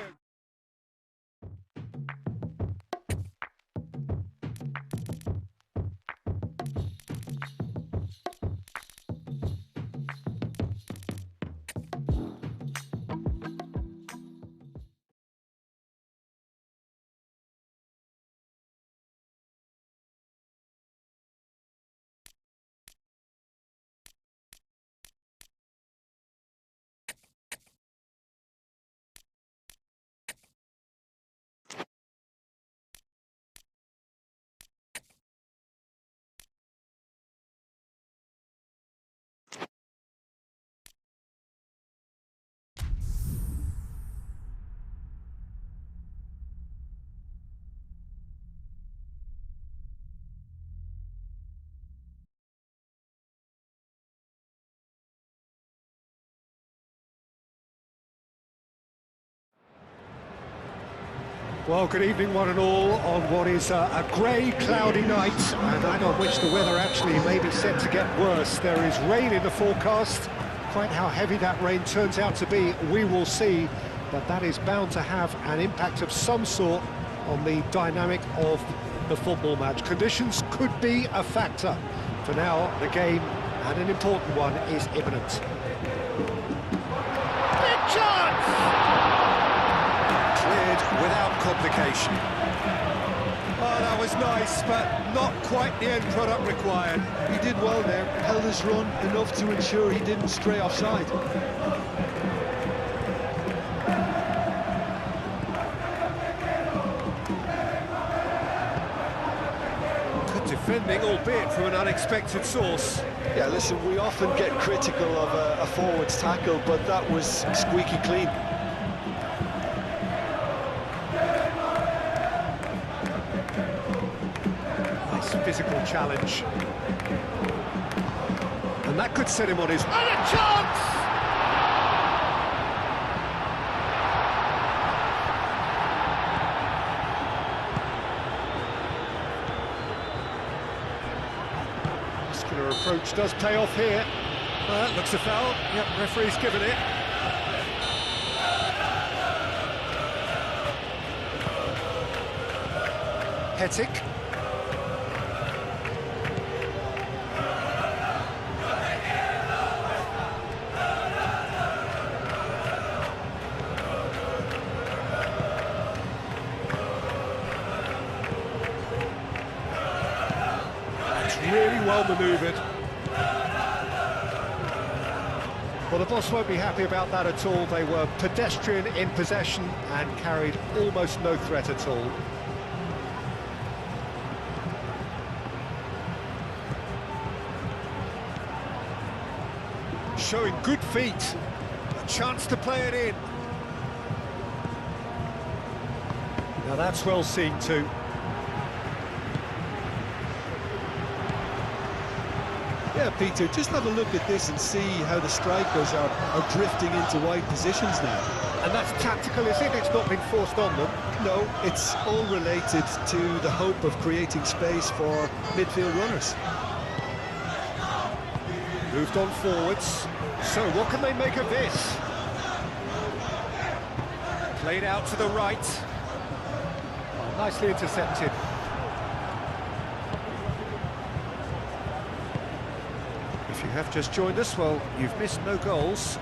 Well, good evening, one and all, on what is a grey, cloudy night, and a night on which the weather actually may be set to get worse. There is rain in the forecast. Quite how heavy that rain turns out to be, we will see, but that is bound to have an impact of some sort on the dynamic of the football match. Conditions could be a factor. For now, the game, and an important one, is imminent. Big chance! Cleared without complication. Oh, that was nice, but not quite the end product required. He did well there, held his run enough to ensure he didn't stray offside. Good defending, albeit from an unexpected source. Yeah, listen, we often get critical of a forward's tackle, but that was squeaky clean. challenge. And that could set him on his... And a chance! Muscular approach does pay off here. That looks a foul. Yep, referee's given it. Hetic. That's really well manoeuvred. Well, the boss won't be happy about that at all. They were pedestrian in possession and carried almost no threat at all. Showing good feet. A chance to play it in. Now that's well seen too. Yeah, Peter, just have a look at this and see how the strikers are drifting into wide positions now. And that's tactical, is it? It's not been forced on them. No, it's all related to the hope of creating space for midfield runners. Moved on forwards. So what can they make of this? Played out to the right. Oh, nicely intercepted. If you have just joined us, well, you've missed no goals.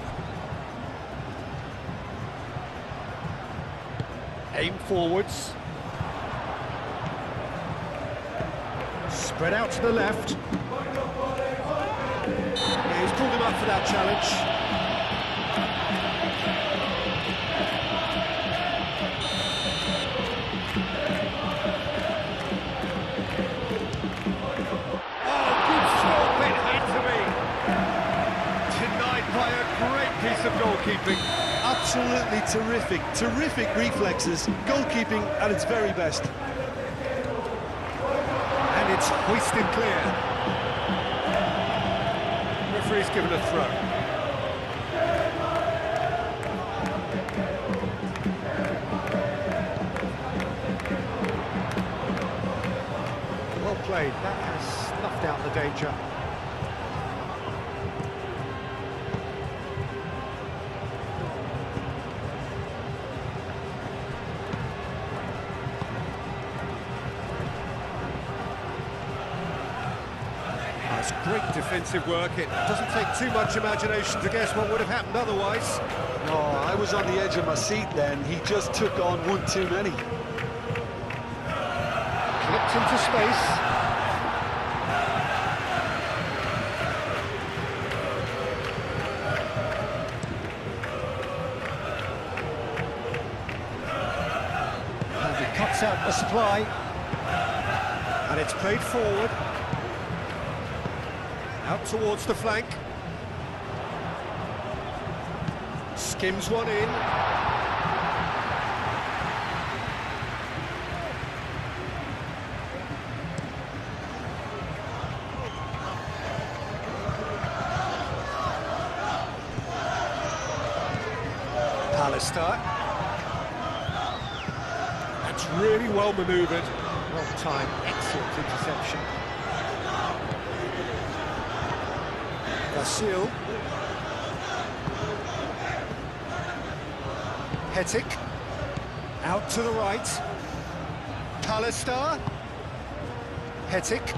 Aim forwards. Spread out to the left. Yeah, he's pulled him up for that challenge. Oh, good stop, it had to be. Denied by a great piece of goalkeeping. Absolutely terrific, terrific reflexes, goalkeeping at its very best. And it's hoisted clear. Referee's given a throw. Well played, that has snuffed out the danger. That's great defensive work. It doesn't take too much imagination to guess what would have happened otherwise. Oh, I was on the edge of my seat then. He just took on one too many. Clipped into space. And he cuts out the supply. And it's played forward. Out towards the flank. Skims one in. Pallister. That's really well manoeuvred. Well timed, excellent interception. Vasil. Hetic. Out to the right. Pallister. Hetic.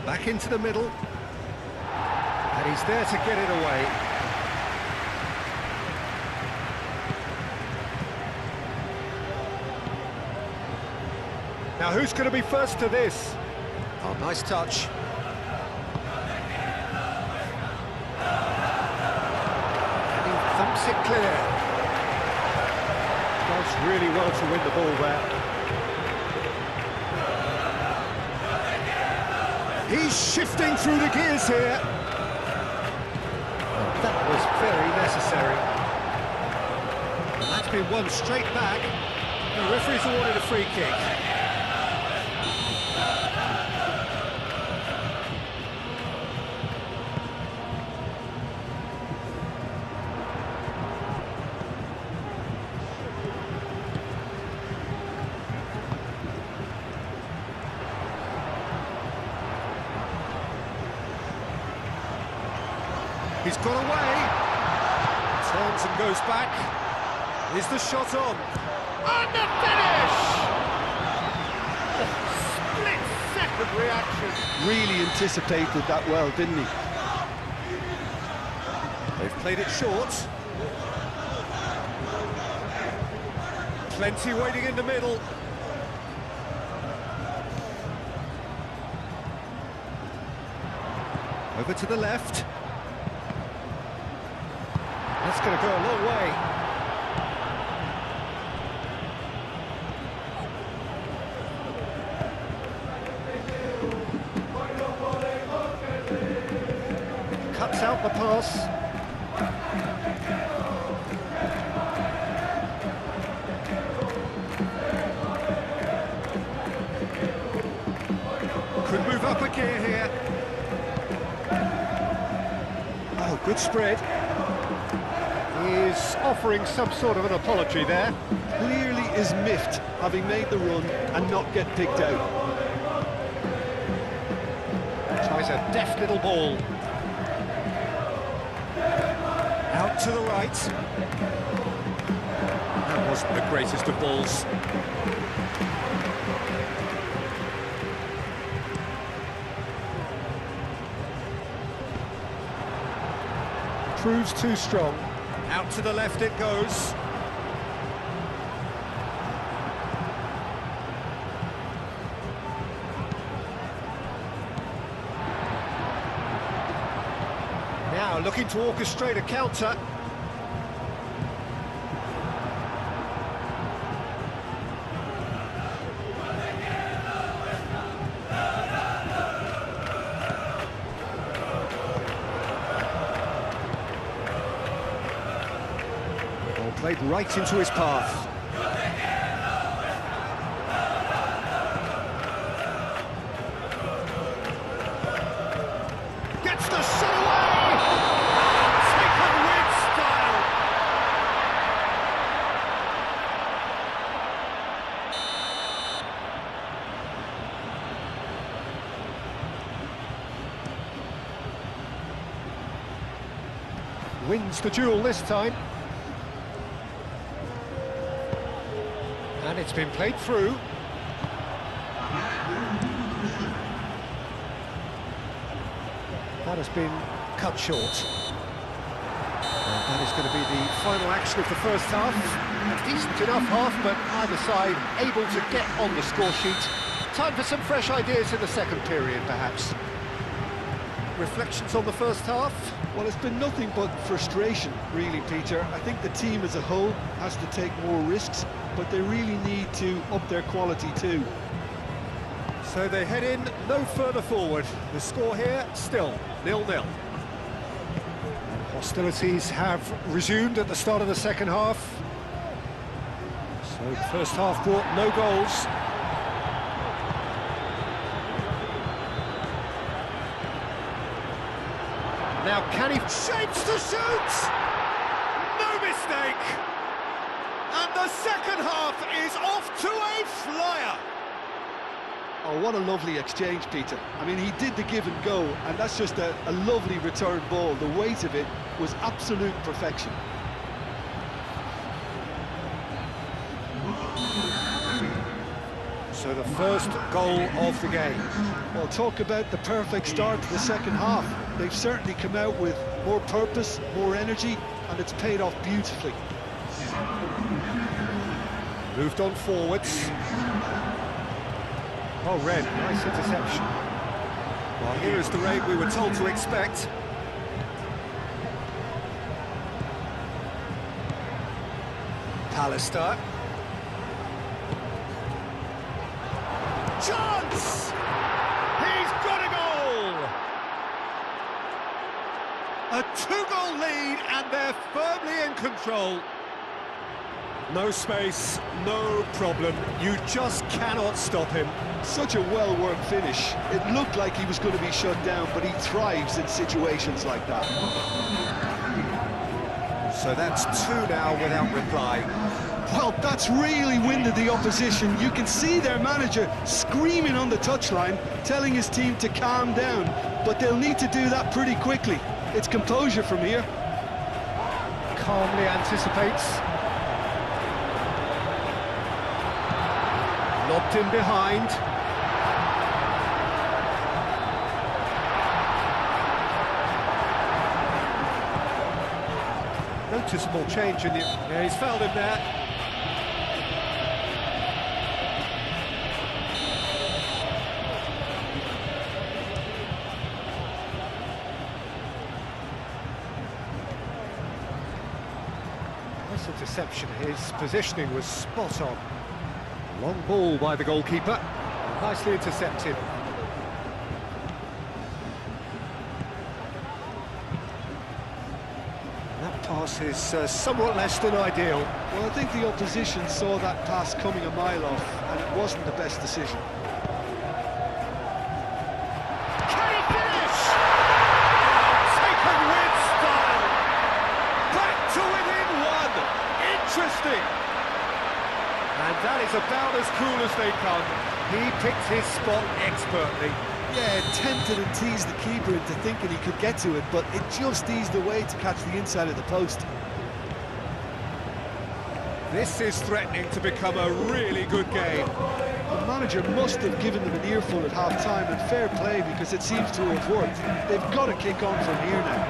Back into the middle. And he's there to get it away. Now who's going to be first to this? Oh, nice touch. And he thumps it clear. Does really well to win the ball there. He's shifting through the gears here. That was very necessary. And that's been won straight back. The referee's awarded a free kick. He's got away. Turns and goes back. Is the shot on? And the finish! Split-second reaction. Really anticipated that well, didn't he? They've played it short. Plenty waiting in the middle. Over to the left. That's going to go a long way. Cuts out the pass. Could move up a gear here. Oh, good spread. Is offering some sort of an apology there. Clearly is miffed, having made the run and not get picked out. Tries a deft little ball. Out to the right. That wasn't the greatest of balls. Proves too strong. Out to the left it goes. Now looking to orchestrate a counter. Played right into his path. Gets the shot away! Taken with style! Wins the duel this time. And it's been played through. That has been cut short. And that is going to be the final action of the first half. A decent enough half, but either side able to get on the score sheet. Time for some fresh ideas in the second period, perhaps. Reflections on the first half? Well, it's been nothing but frustration, really, Peter. I think the team as a whole has to take more risks, but they really need to up their quality too. So they head in no further forward. The score here, still 0-0. Hostilities have resumed at the start of the second half. So the first half brought no goals. Now can he shapes to shoot? No mistake! And the second half is off to a flyer! Oh, what a lovely exchange, Peter. I mean, he did the give and go, and that's just a lovely return ball. The weight of it was absolute perfection. So the first goal of the game. Well, talk about the perfect start to the second half. They've certainly come out with more purpose, more energy, and it's paid off beautifully. Moved on forwards. Oh, Red, nice interception. Well, here is the raid we were told to expect. Pallister. Chance! He's got a goal! A two-goal lead, and they're firmly in control. No space, no problem. You just cannot stop him. Such a well-worked finish. It looked like he was going to be shut down, but he thrives in situations like that. So that's 2 now without reply. Well, that's really winded the opposition. You can see their manager screaming on the touchline, telling his team to calm down, but they'll need to do that pretty quickly. It's composure from here. Calmly anticipates. Lobbed in behind. Noticeable change in the... Yeah, he's fouled him there. Nice interception. His positioning was spot on. Long ball by the goalkeeper. Nicely intercepted. That pass is somewhat less than ideal. Well, I think the opposition saw that pass coming a mile off, and it wasn't the best decision. Can he finish? Taken with style. Back to within 1. Interesting. And that is about as cool as they come. He picked his spot expertly. Yeah, tempted and teased the keeper into thinking he could get to it, but it just eased away to catch the inside of the post. This is threatening to become a really good game. The manager must have given them an earful at half-time, and fair play, because it seems to have worked. They've got to kick on from here now.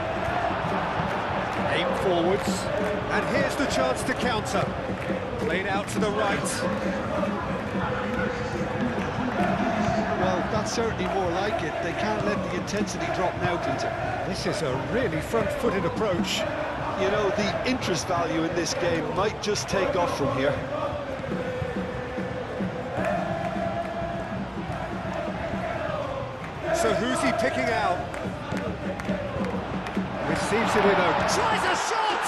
Aim forwards, and here's the chance to counter. Played out to the right. Well, that's certainly more like it. They can't let the intensity drop now, Peter. This is a really front-footed approach. You know, the interest value in this game might just take off from here. So who's he picking out? Receives it in a... Tries a shot!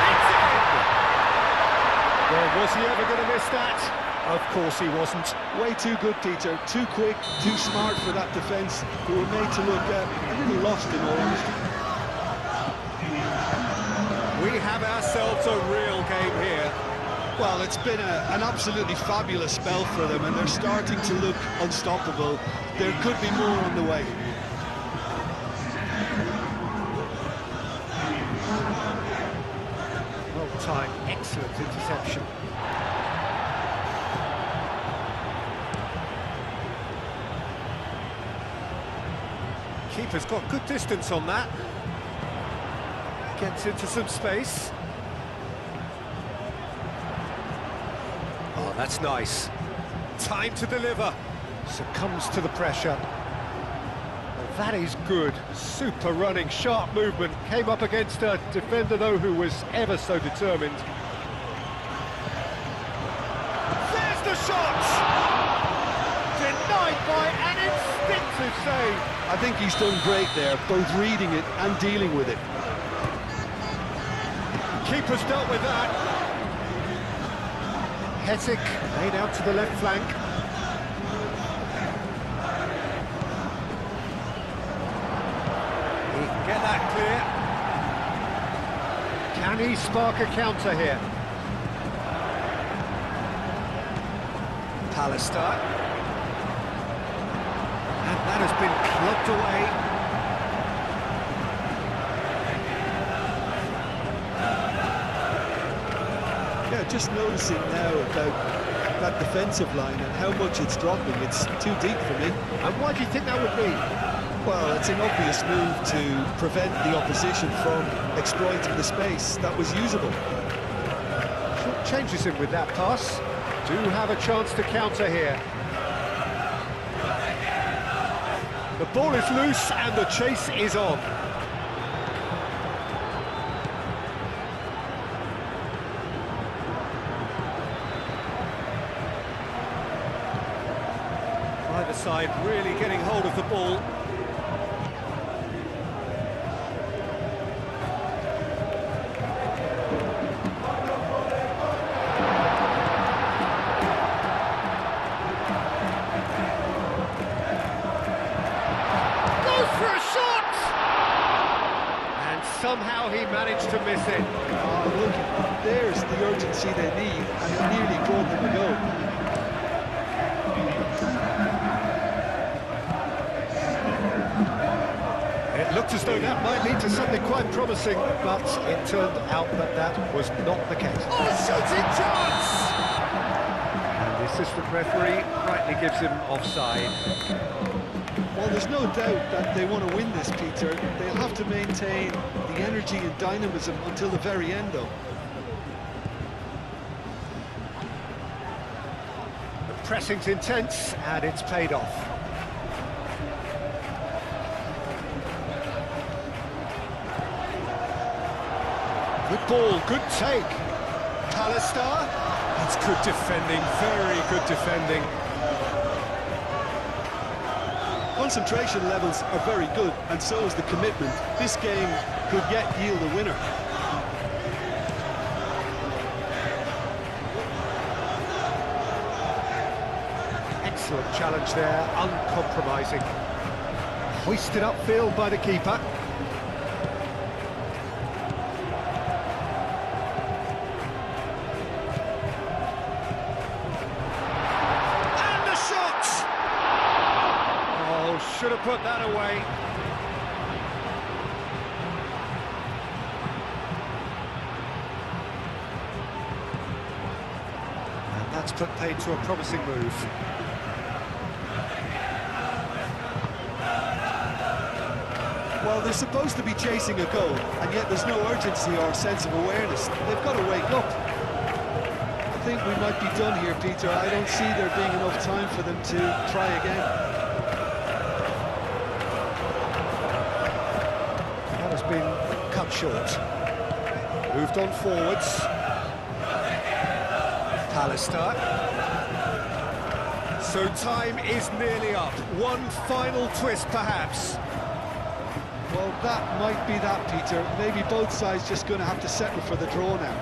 It's in! Well, was he ever going to miss that? Of course he wasn't. Way too good, Peter. Too quick, too smart for that defence, who were made to look a little lost in all honesty. We have ourselves a real game here. Well, it's been an absolutely fabulous spell for them, and they're starting to look unstoppable. There could be more on the way. Well-timed, excellent interception. Keeper's got good distance on that. Gets into some space. Oh, that's nice. Time to deliver. Succumbs to the pressure. Well, that is good. Super running, sharp movement. Came up against a defender, though, who was ever so determined. There's the shot! Denied by an instinctive save. I think he's done great there, both reading it and dealing with it. Keeper's dealt with that. Hetic laid out to the left flank. He can get that clear. Can he spark a counter here? Palestine. And that has been clubbed away. Yeah, just noticing now about that defensive line and how much it's dropping. It's too deep for me. And why do you think that would be? Well, it's an obvious move to prevent the opposition from exploiting the space that was usable. Short changes him with that pass. Do have a chance to counter here. The ball is loose and the chase is on. Either side really getting hold of the ball. somehow he managed to miss it. Oh, look, there's the urgency they need, and it nearly brought them a goal. It looked as though that might lead to something quite promising, but it turned out that that was not the case. Oh, shooting chance! And the assistant referee rightly gives him offside. Well, there's no doubt that they want to win this, Peter. They'll have to maintain the energy and dynamism until the very end, though. The pressing's intense, and it's paid off. Good ball, good take. Pallister. That's good defending, very good defending. Concentration levels are very good, and so is the commitment. This game could yet yield a winner. Excellent challenge there, uncompromising. Hoisted upfield by the keeper. Should have put that away. And that's put paid to a promising move. Well, they're supposed to be chasing a goal, and yet there's no urgency or sense of awareness. They've got to wake up. I think we might be done here, Peter. I don't see there being enough time for them to try again. Been cut short. Moved on forwards. Pallister. So time is nearly up. One final twist, perhaps. Well, that might be that, Peter. Maybe both sides just going to have to settle for the draw now.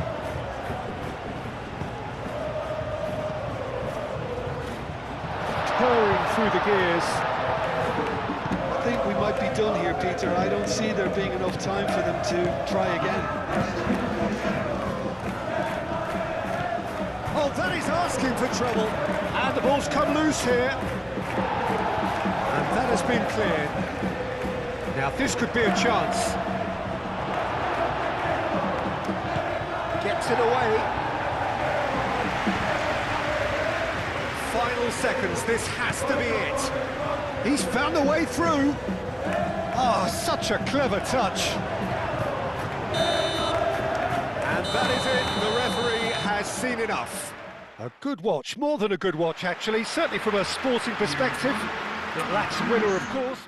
Purring through the gears. I think we might be done here, Peter. I don't see there being enough time for them to try again. Oh, that is asking for trouble. And the ball's come loose here. And that has been cleared. Now, this could be a chance. Gets it away. Final seconds, this has to be it. He's found a way through. Oh, such a clever touch. And that is it. The referee has seen enough. A good watch, more than a good watch, actually. Certainly from a sporting perspective. That's a winner, of course.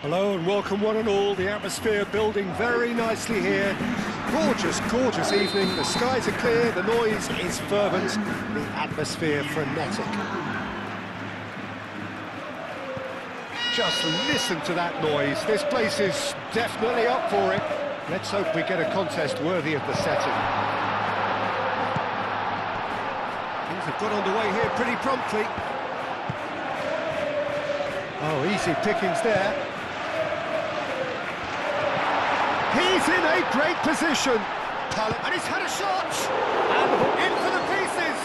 Hello and welcome one and all. The atmosphere building very nicely here. Gorgeous, gorgeous evening. The skies are clear, the noise is fervent, the atmosphere frenetic. Just listen to that noise. This place is definitely up for it. Let's hope we get a contest worthy of the setting. Things have got underway here pretty promptly. Oh, easy pickings there. He's in a great position. And he's had a shot. And in for the pieces.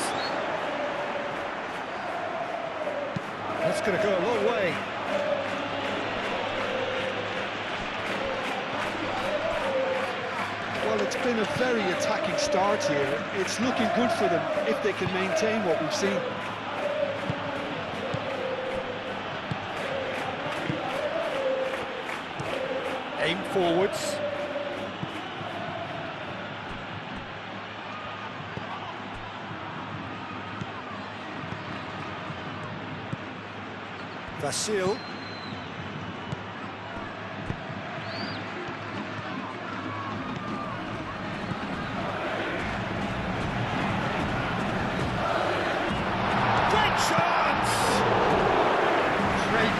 That's going to go a long way. Well, it's been a very attacking start here. It's looking good for them if they can maintain what we've seen. Aim forwards. Vasil.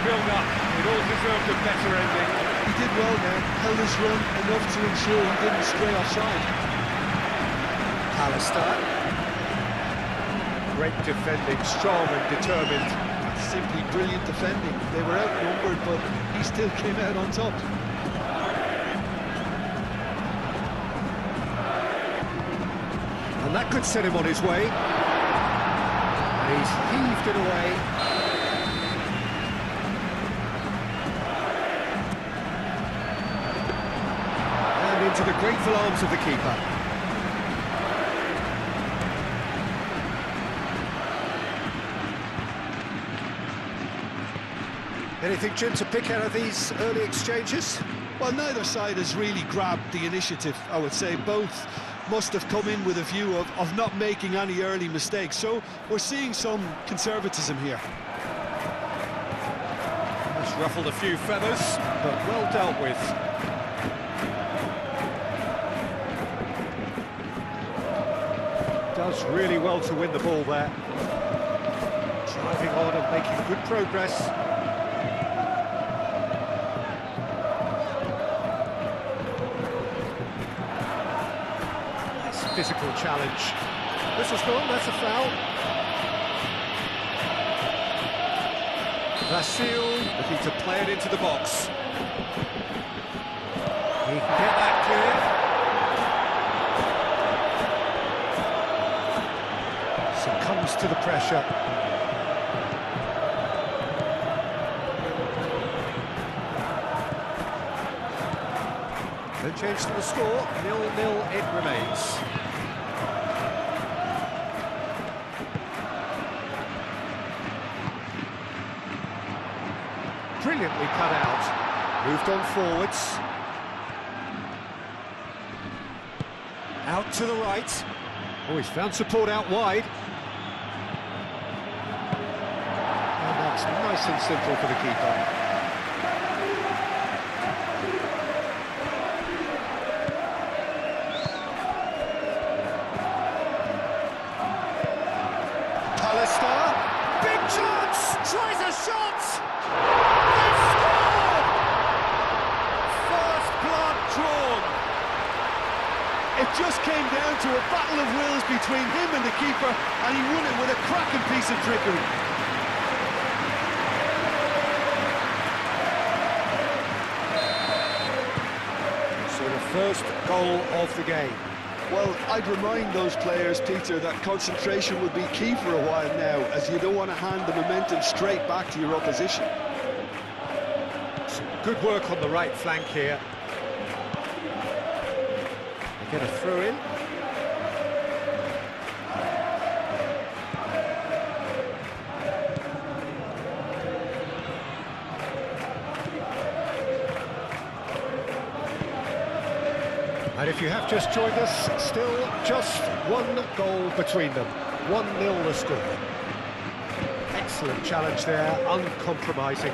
Build-up. It all deserved a better ending. He did well there, held his run enough to ensure he didn't stray offside. Alistair. Great defending, strong and determined. Simply brilliant defending. They were outnumbered, but he still came out on top. And that could set him on his way. And he's heaved it away. Into the grateful arms of the keeper. Anything, Jim, to pick out of these early exchanges? Well, neither side has really grabbed the initiative, I would say. Both must have come in with a view of not making any early mistakes. So we're seeing some conservatism here. It's ruffled a few feathers, but well dealt with. Does really well to win the ball there. Driving on and making good progress. Nice physical challenge. Whistle's gone, that's a foul. Vasil looking to play it into the box. He can get that clear. Succumbs to the pressure. No change to the score, 0-0 it remains. Brilliantly cut out. Moved on forwards. Out to the right. Oh, he's found support out wide. And that's nice and simple for the keeper. Alistair, big chance, tries a shot. They scored! First blood drawn. It just came down to a battle of wills between him and the keeper, and he won it with a cracking piece of trickery. So the first goal of the game. Well, I'd remind those players, Peter, that concentration would be key for a while now, as you don't want to hand the momentum straight back to your opposition. Some good work on the right flank here. They get a throw in. And if you have just joined us, still just one goal between them. 1-0 the score. Excellent challenge there, uncompromising.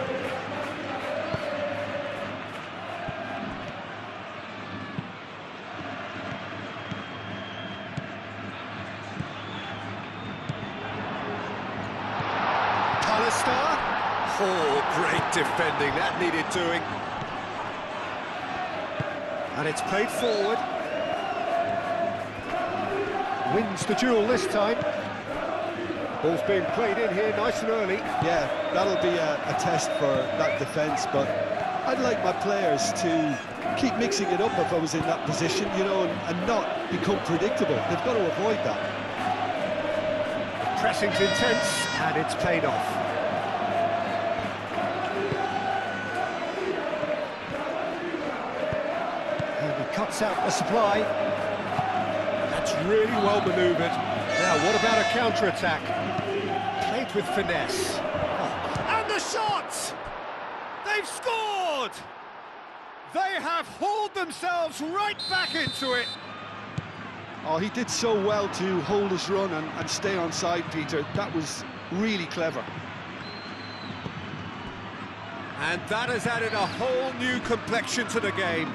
Oh, great defending, that needed doing. And it's played forward. Wins the duel this time. Ball's being played in here nice and early. Yeah, that'll be a test for that defence, but I'd like my players to keep mixing it up if I was in that position, you know, and not become predictable. They've got to avoid that. Pressing's intense, and it's played off. And he cuts out the supply. That's really well manoeuvred. Now, what about a counter-attack? Played with finesse. And the shot! They've scored! They have hauled themselves right back into it. Oh, he did so well to hold his run and stay on side, Peter. That was really clever. And that has added a whole new complexion to the game.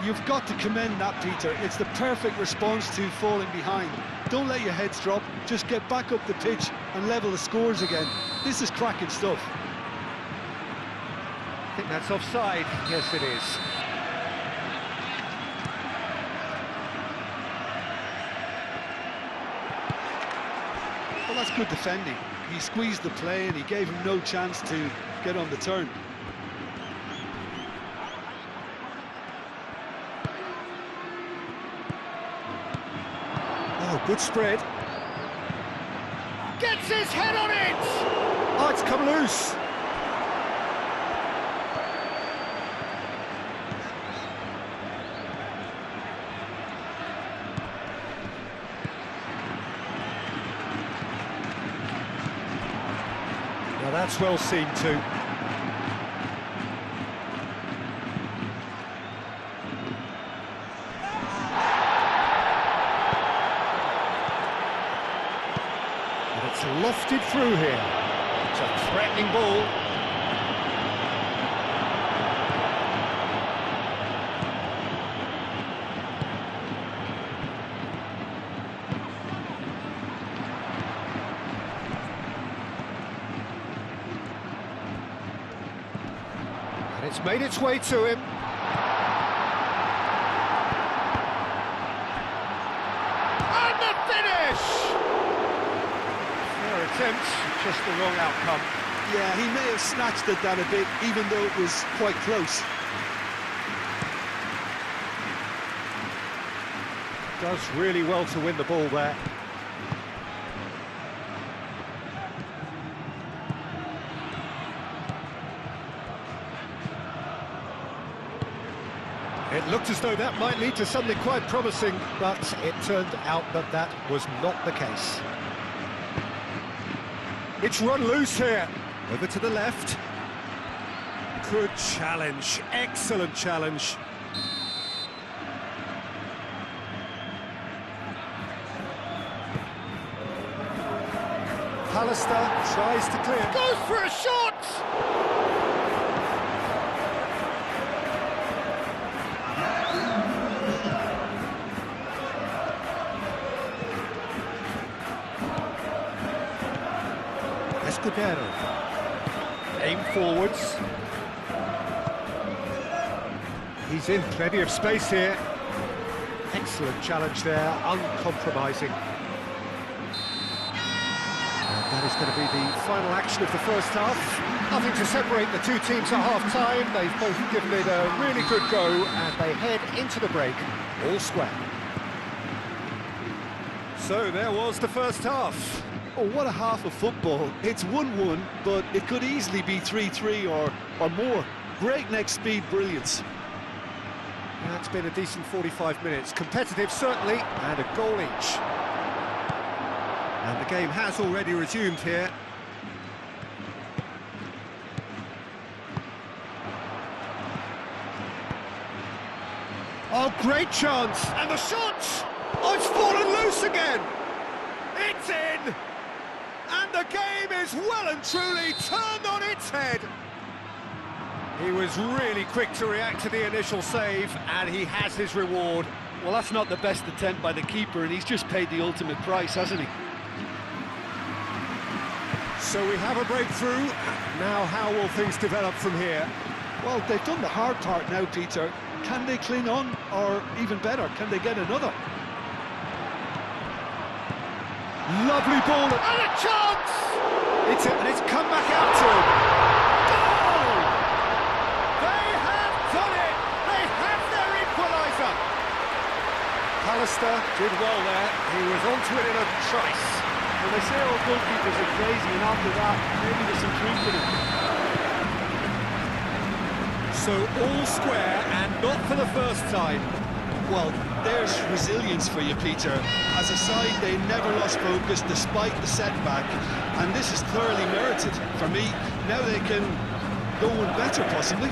You've got to commend that, Peter. It's the perfect response to falling behind. Don't let your heads drop. Just get back up the pitch and level the scores again. This is cracking stuff. I think that's offside. Yes, it is. Well, that's good defending. He squeezed the play and he gave him no chance to get on the turn. Oh, good spread. Gets his head on it! Oh, it's come loose. Now that's well seen too. And it's lofted through here. It's a threatening ball. And it's made its way to him. And the finish! Fair attempt, just the wrong outcome. Yeah, he may have snatched at that a bit, even though it was quite close. Does really well to win the ball there. It looked as though that might lead to something quite promising, but it turned out that that was not the case. It's run loose here. Over to the left. Good challenge, excellent challenge. Pallister tries to clear. Goes for a shot! Escudero. Aim forwards. He's in plenty of space here. Excellent challenge there, uncompromising. And that is going to be the final action of the first half. Nothing to separate the two teams at half-time. They've both given it a really good go, and they head into the break all square. So there was the first half. Oh, what a half of football. It's 1-1, but it could easily be 3-3 or more. Breakneck speed brilliance. That's been a decent 45 minutes. Competitive, certainly, and a goal each. And the game has already resumed here. Oh, great chance! And the shot! Oh, it's fallen loose again! It's in! And the game is well and truly turned on its head! He was really quick to react to the initial save, and he has his reward. Well, that's not the best attempt by the keeper, and he's just paid the ultimate price, hasn't he? So we have a breakthrough. Now how will things develop from here? Well, they've done the hard part now, Peter. Can they cling on, or even better, can they get another? Lovely ball. And a chance! And it's come back out to him. Goal! They have done it! They have their equaliser! Pallister did well there. He was onto it in a trice. Well, they say all goalkeepers are crazy, and after that, maybe there's some truth in it. So all square, and not for the first time. Well, there's resilience for you, Peter. As a side, they never lost focus despite the setback, and this is thoroughly merited. For me, now they can go one better, possibly.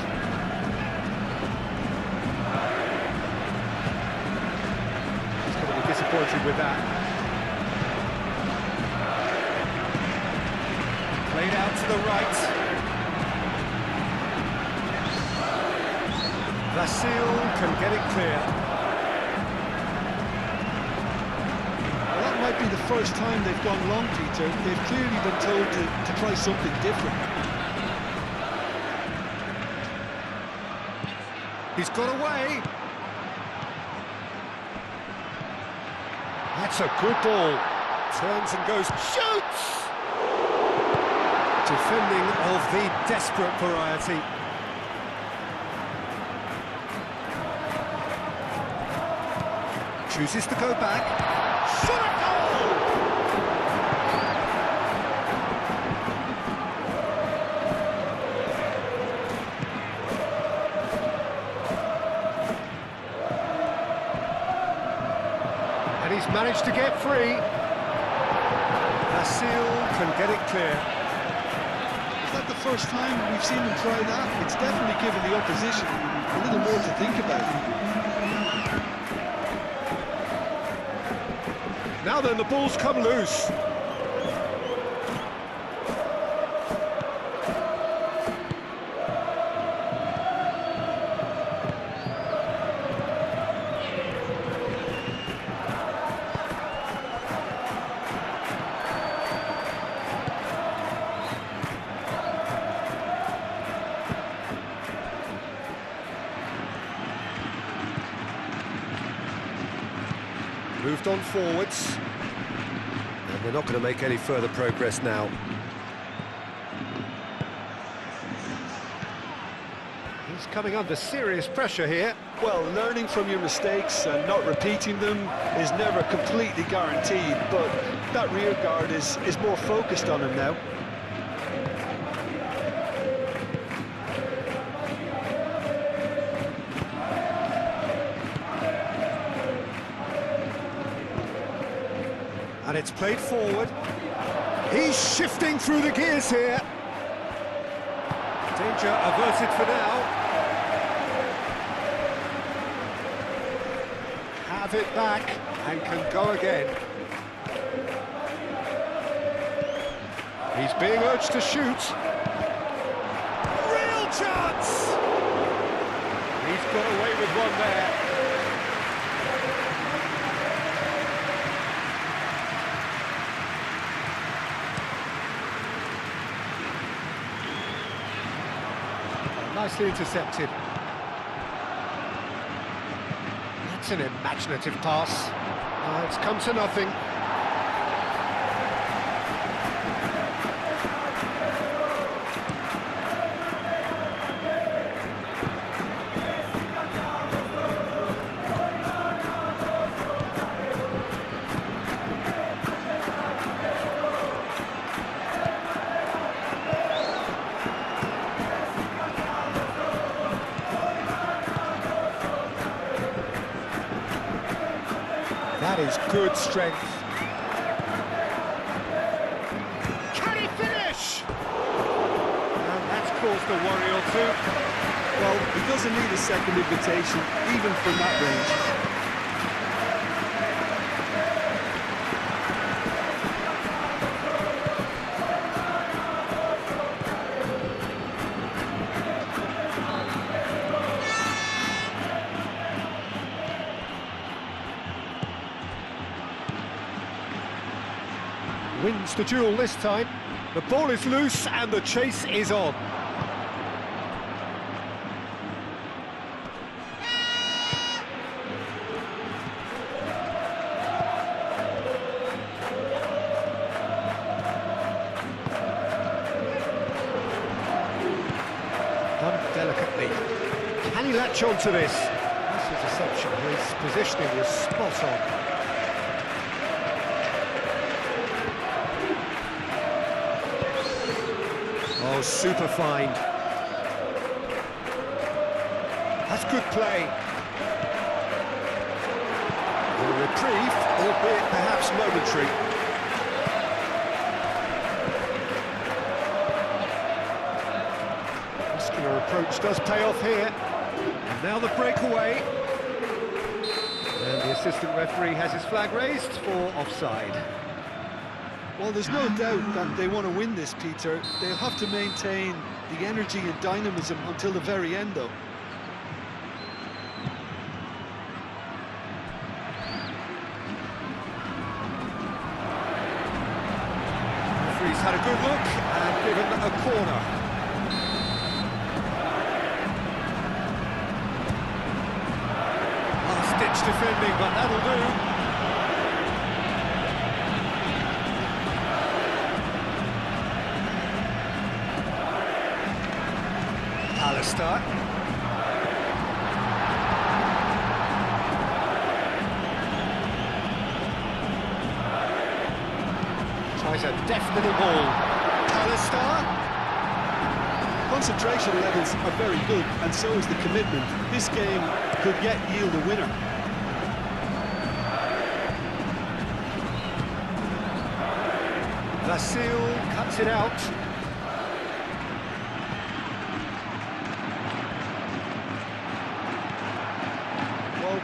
He's going to be disappointed with that. Played out to the right. Vasil can get it clear. Well, that might be the first time they've gone long, Peter. They've clearly been told to try something different. He's got away. That's a good ball. Turns and goes, shoots! Defending of the desperate variety. Chooses to go back. Shot a goal! And he's managed to get free. Vasil can get it clear. Is that the first time we've seen them try that? It's definitely given the opposition a little more to think about. Now then, the ball's come loose. Moved on forwards. And they're not going to make any further progress now. He's coming under serious pressure here. Well, learning from your mistakes and not repeating them is never completely guaranteed, but that rear guard is more focused on him now. And it's played forward. He's shifting through the gears here. Danger averted for now. Have it back and can go again. He's being urged to shoot. Real chance! He's got away with one there. Nicely intercepted. That's an imaginative pass. It's come to nothing. That is good strength. Can he finish? And that's caused a worry or two. Well, he doesn't need a second invitation, even from that range. Wins the duel this time. The ball is loose and the chase is on. Done delicately. Can he latch on to this? This was deception. His positioning was spot on. Oh, super find. That's good play. A reprieve, albeit perhaps momentary. Muscular approach does pay off here. And now the breakaway. And the assistant referee has his flag raised for offside. Well, there's no doubt that they want to win this, Peter. They'll have to maintain the energy and dynamism until the very end, though. Referee's had a good look and given a corner. Last-ditch defending, but that'll do. Start. Tries a deft little ball. Pallister. Concentration levels are very good, and so is the commitment. This game could yet yield a winner. Vasil cuts it out.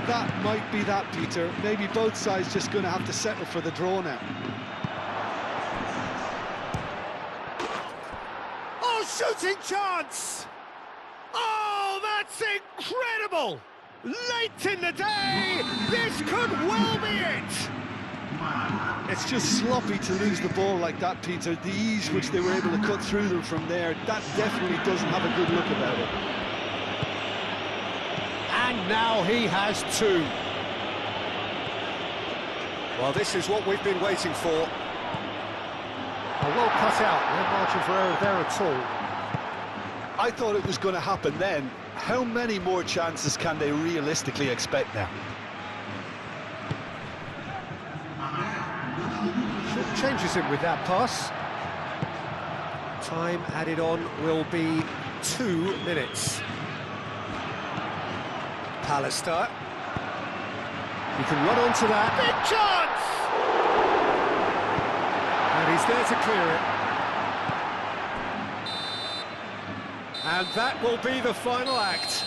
That might be that, Peter. Maybe both sides just going to have to settle for the draw now. Oh, shooting chance! Oh, that's incredible! Late in the day, this could well be it! It's just sloppy to lose the ball like that, Peter. The ease which they were able to cut through them from there, that definitely doesn't have a good look about it. And now he has two. Well, this is what we've been waiting for. Well cut out, no margin for error there at all. I thought it was going to happen then. How many more chances can they realistically expect now? Changes him with that pass. Time added on will be 2 minutes. Pallister. He can run onto that. Big chance! And he's there to clear it. And that will be the final act.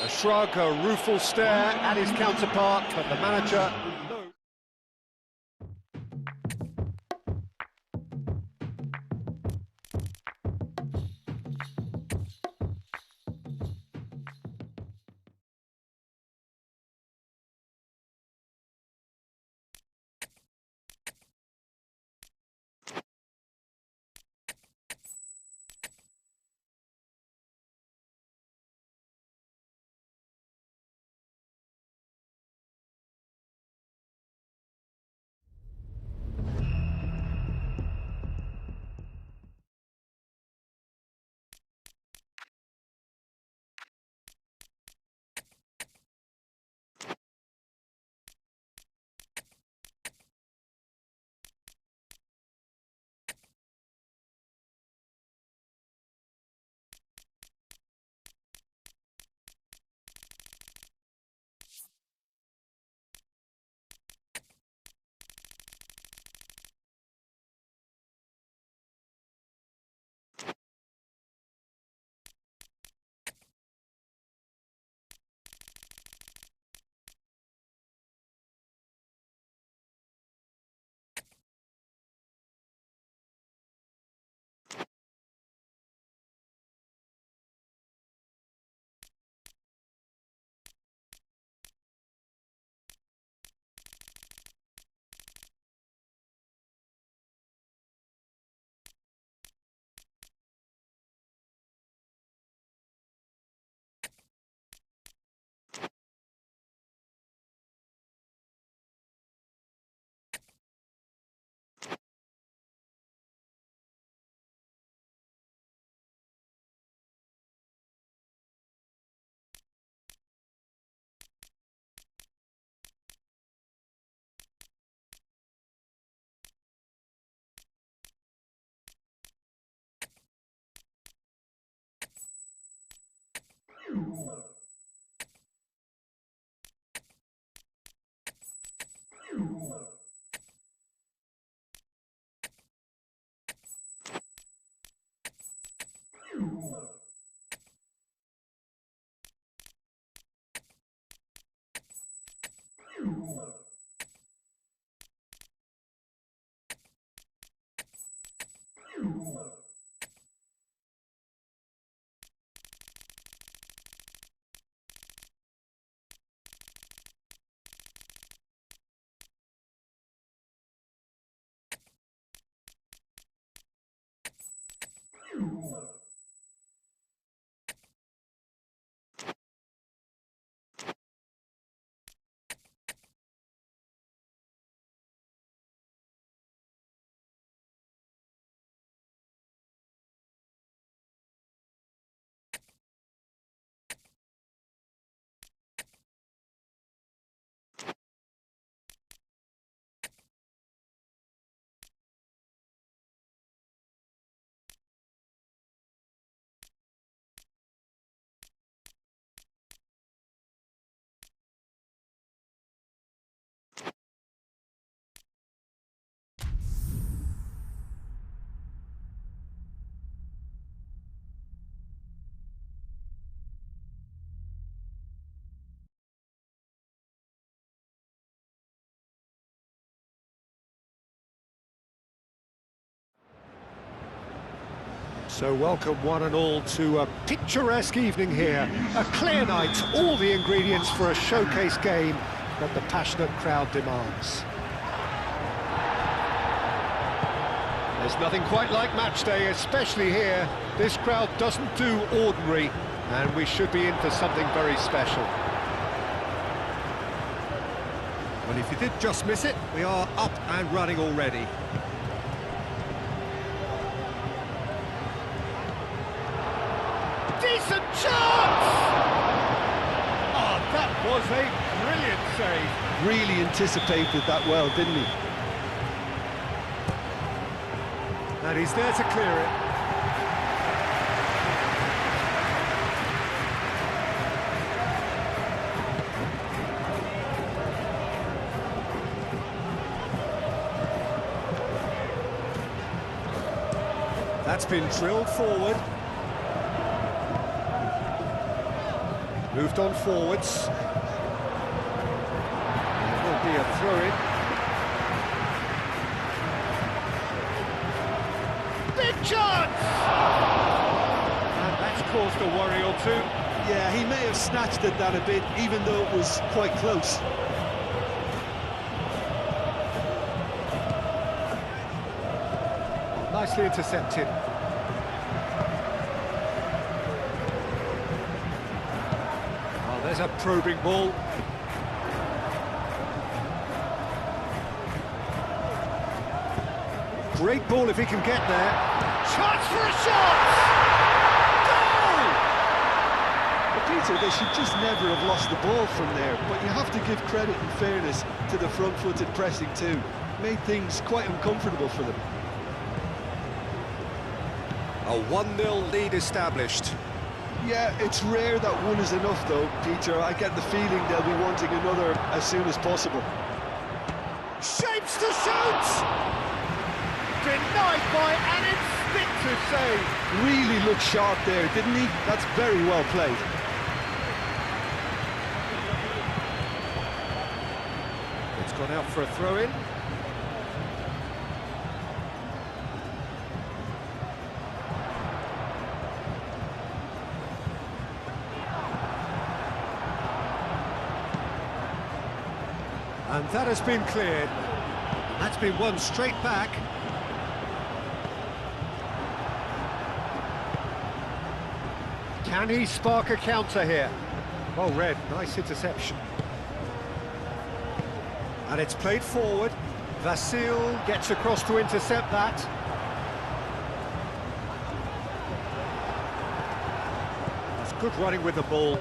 A shrug, a rueful stare at his counterpart, but the manager So welcome one and all to a picturesque evening here. A clear night, all the ingredients for a showcase game that the passionate crowd demands. There's nothing quite like match day, especially here. This crowd doesn't do ordinary, and we should be in for something very special. Well, if you did just miss it, we are up and running already. Decent chance! Oh, that was a brilliant save. Really anticipated that well, didn't he? And he's there to clear it. That's been drilled forward. Moved on forwards. There will be a throw-in. Big chance! And that's caused a worry or two. Yeah, he may have snatched at that a bit, even though it was quite close. Nicely intercepted. Well, there's a probing ball. Great ball if he can get there. Chance for a shot! Goal! But Peter, they should just never have lost the ball from there, but you have to give credit and fairness to the front-footed pressing too. Made things quite uncomfortable for them. A 1-0 lead established. Yeah, it's rare that one is enough though, Peter. I get the feeling they'll be wanting another as soon as possible. Shapes to shoot! Denied by an instinctive save. Really looked sharp there, didn't he? That's very well played. It's gone out for a throw-in. And that has been cleared. That's been won straight back. Can he spark a counter here? Well read, nice interception. And it's played forward. Vasil gets across to intercept that. That's good running with the ball.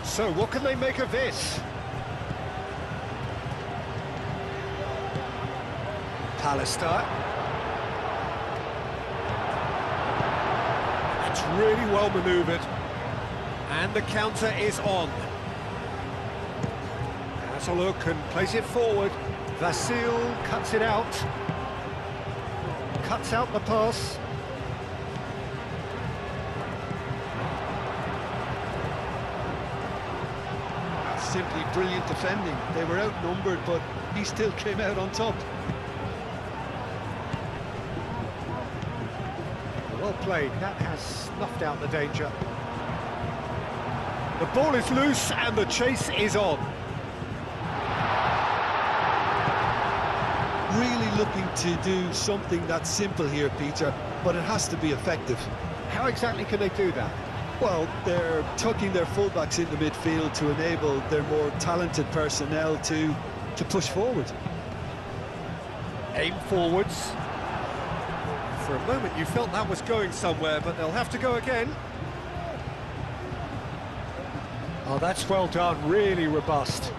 So what can they make of this? Pallister. It's really well manoeuvred. And the counter is on. Has a look and plays it forward. Vasil cuts it out. Cuts out the pass. Simply brilliant defending. They were outnumbered, but he still came out on top. Well played. That has snuffed out the danger. The ball is loose and the chase is on. Really looking to do something that's simple here, Peter, but it has to be effective. How exactly can they do that? Well, they're tucking their fullbacks into midfield to enable their more talented personnel to push forward. Aim forwards. For a moment you felt that was going somewhere, but they'll have to go again. Oh, that's well done, really robust.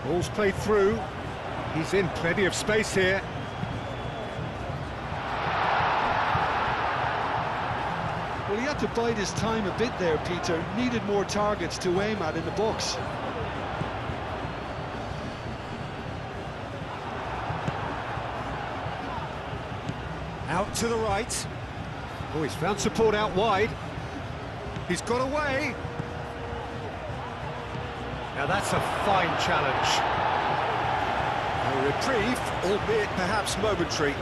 Ball's played through. He's in plenty of space here. Well, he had to bide his time a bit there, Peter. Needed more targets to aim at in the box. Out to the right. Oh, he's found support out wide. He's got away. Now that's a fine challenge. A reprieve, albeit perhaps momentary.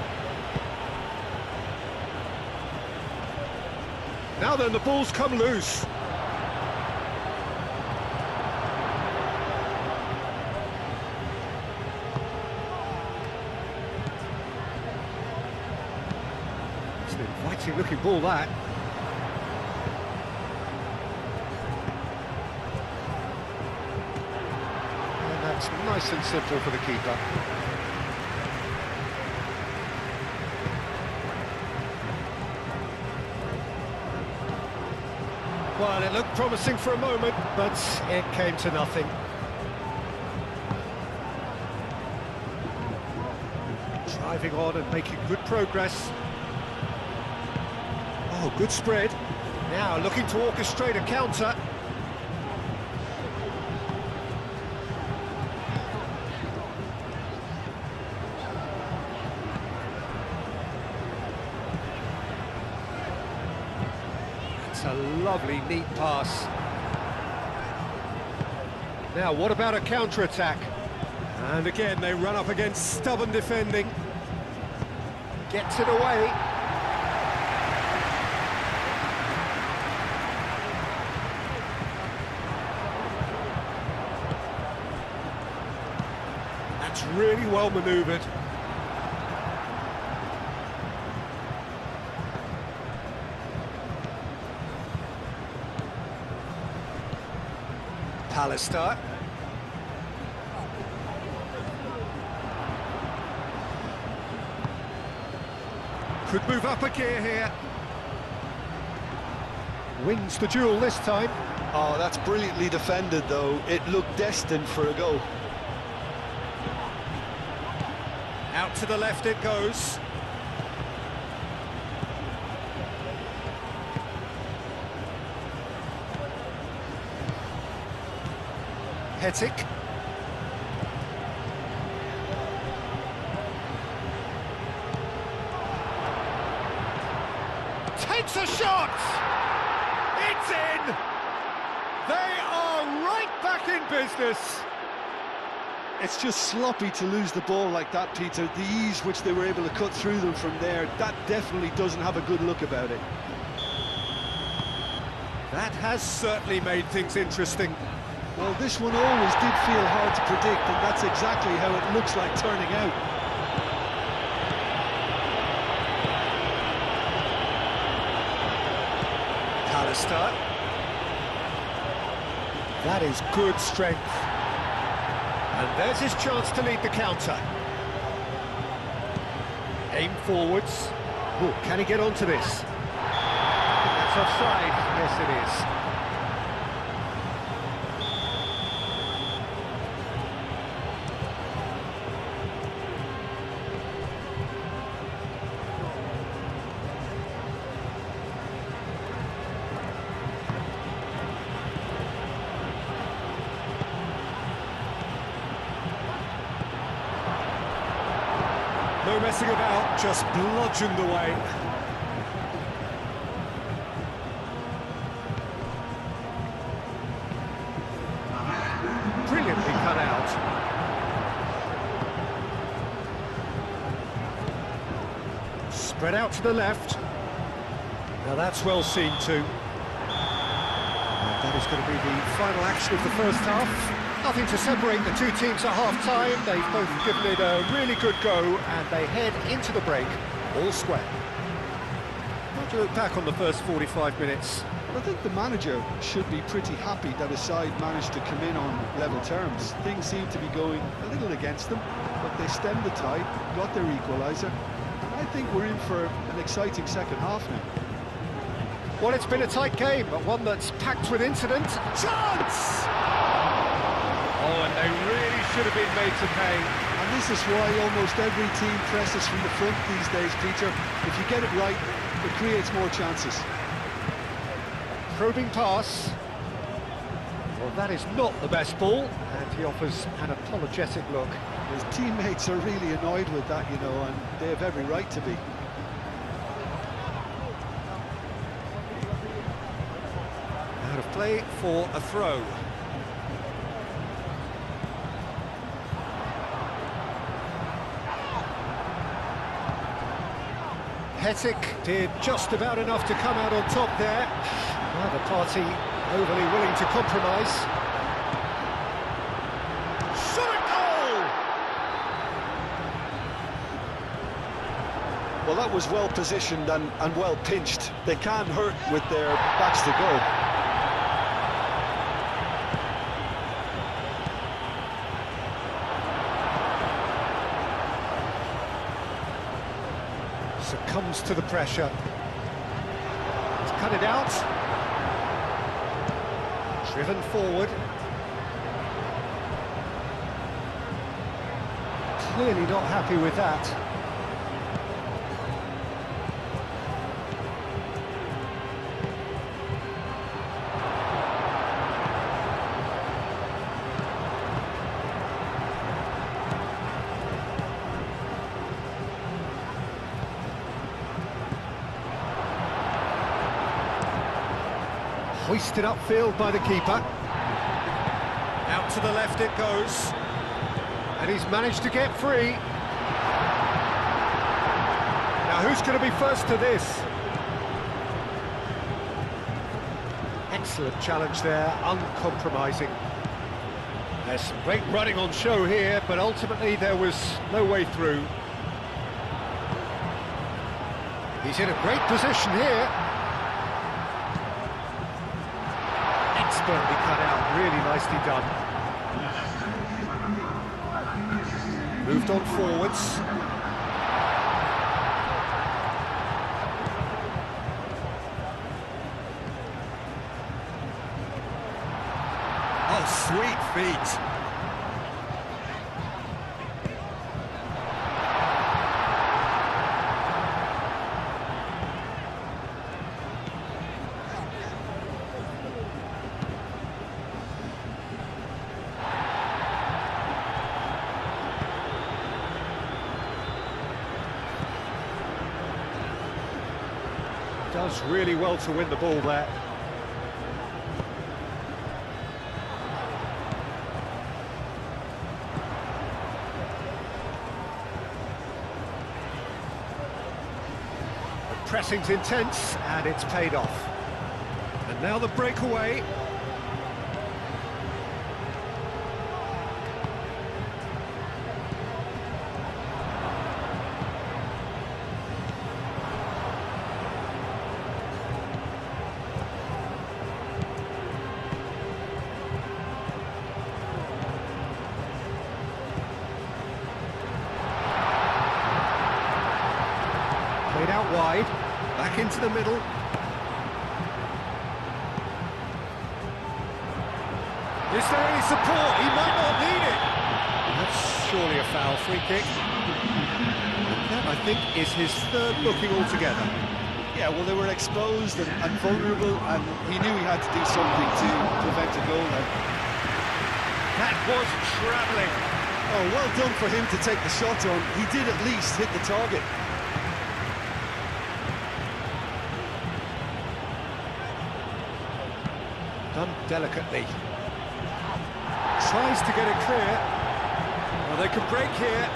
Now then, the ball's come loose. It's an inviting looking ball, that. And that's nice and simple for the keeper. Well, it looked promising for a moment, but it came to nothing. Driving on and making good progress. Oh, good spread. Now looking to orchestrate a counter. A lovely, neat pass. Now, what about a counter-attack? And again, they run up against stubborn defending. Gets it away. That's really well manoeuvred. Pallister. Could move up a gear here. Wins the duel this time. Oh, that's brilliantly defended, though. It looked destined for a goal. Out to the left it goes. Hetic. Takes a shot! It's in! They are right back in business! It's just sloppy to lose the ball like that, Peter. The ease which they were able to cut through them from there, that definitely doesn't have a good look about it. That has certainly made things interesting. Well, this one always did feel hard to predict, and that's exactly how it looks like turning out. Pallister. That is good strength. And there's his chance to lead the counter. Aim forwards. Oh, can he get onto this? That's offside. Yes, it is. messing about, just bludgeoned away. Brilliantly cut out. Spread out to the left. Now that's well seen too. And that is going to be the final action of the first half. Nothing to separate the two teams at half-time. They've both given it a really good go, and they head into the break all square. How do you look back on the first 45 minutes? I think the manager should be pretty happy that his side managed to come in on level terms. Things seem to be going a little against them, but they stemmed the tide, got their equaliser. I think we're in for an exciting second half now. Well, it's been a tight game, but one that's packed with incident. Chance! Oh, and they really should have been made to pay. And this is why almost every team presses from the front these days, Peter. If you get it right, it creates more chances. Probing pass. Well, that is not the best ball, and he offers an apologetic look. His teammates are really annoyed with that, you know, and they have every right to be. Out of play for a throw. Hetic did just about enough to come out on top there. Neither party overly willing to compromise. Shot a goal! Well, that was well positioned and well pinched. They can't hurt with their backs to goal. Succumbs to the pressure. He's cut it out. Driven forward. Clearly not happy with that. Hoisted upfield by the keeper. Out to the left it goes. And he's managed to get free. Now who's going to be first to this? Excellent challenge there, uncompromising. There's some great running on show here, but ultimately there was no way through. He's in a great position here. Expertly cut out, really nicely done. Moved on forwards. Oh, sweet feet. Does really well to win the ball there. The pressing's intense and it's paid off. And now the breakaway. Played out wide, Back into the middle. is there any support? He might not need it. That's surely a foul, free kick. And that, I think, is his third booking altogether. Yeah, well, they were exposed and vulnerable, and he knew he had to do something to prevent a goal there. That was travelling. Oh, well done for him to take the shot on. He did at least hit the target. Done delicately. Tries to get it clear. Well, they can break here.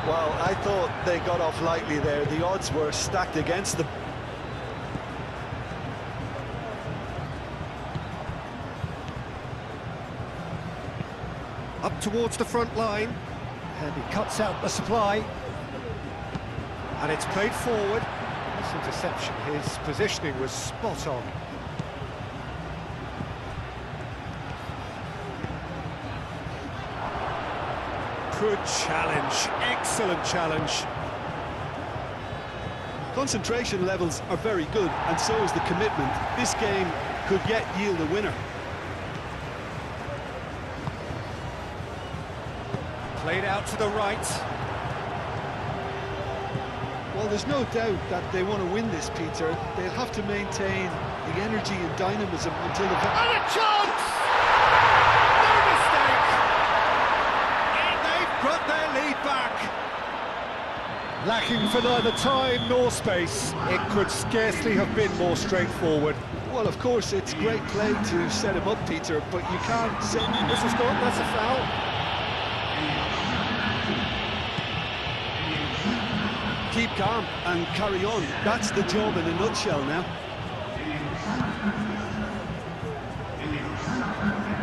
Well, I thought they got off lightly there. The odds were stacked against them. Up towards the front line. And he cuts out the supply. And it's played forward. This interception, his positioning was spot on. Good challenge, excellent challenge. Concentration levels are very good, and so is the commitment. This game could yet yield a winner. Played out to the right. Well, there's no doubt that they want to win this, Peter. They'll have to maintain the energy and dynamism until the... And a chance! No mistake! And they've got their lead back. Lacking for neither time nor space. It could scarcely have been more straightforward. Well, of course, it's great play to set him up, Peter, but you can't say... This has gone, that's a foul. Keep calm and carry on. That's the job in a nutshell now.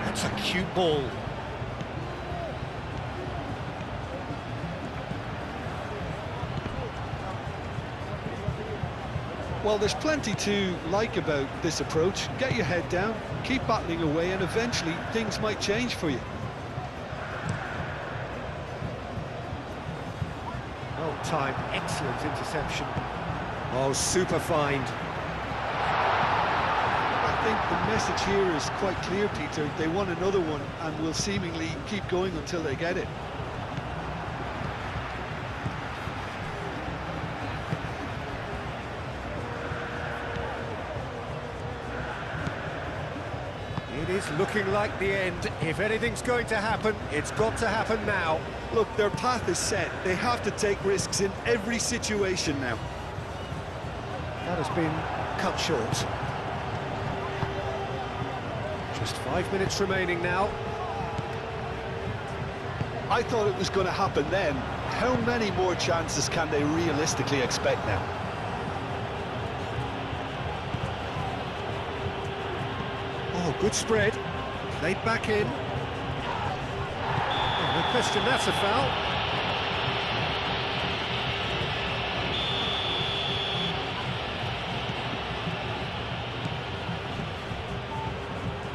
That's a cute ball. Well, there's plenty to like about this approach. Get your head down, keep battling away, and eventually things might change for you. Well timed, excellent interception. Oh, super find. I think the message here is quite clear, Peter. They want another one and will seemingly keep going until they get it. It is looking like the end. If anything's going to happen, it's got to happen now. Look, their path is set. They have to take risks in every situation now. That has been cut short. Just 5 minutes remaining now. I thought it was going to happen then. How many more chances can they realistically expect now? Oh, good spread. Played back in. Oh, no question, that's a foul.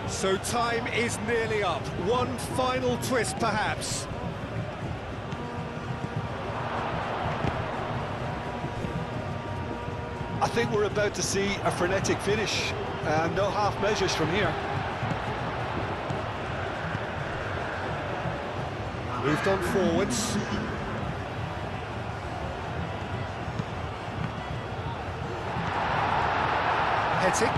So time is nearly up. One final twist, perhaps. I think we're about to see a frenetic finish. No half measures from here. Moved on forwards. Hetic.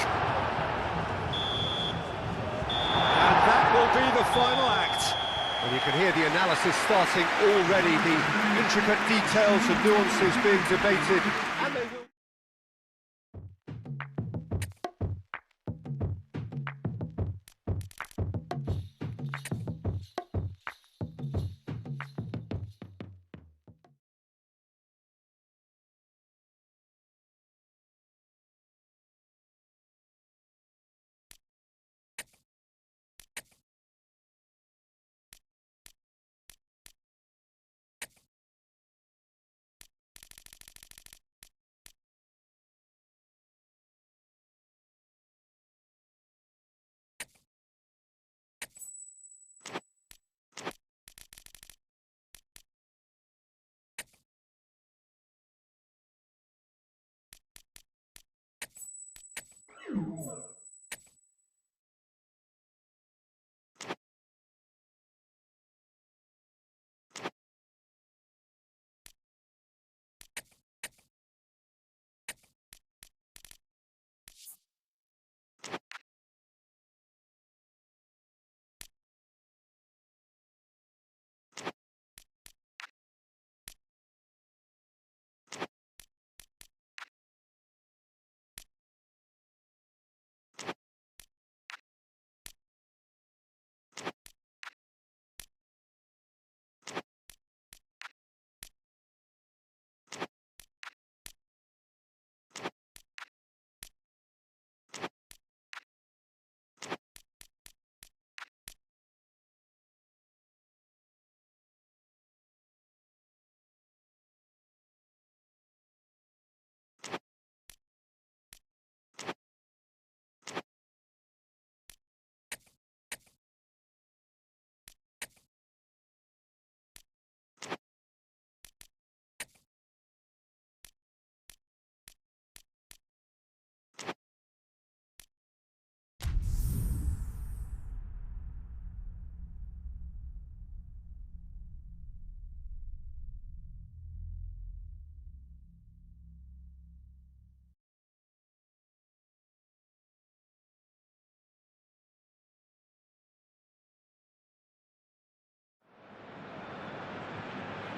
And that will be the final act. And you can hear the analysis starting already, the intricate details and nuances being debated. And they will...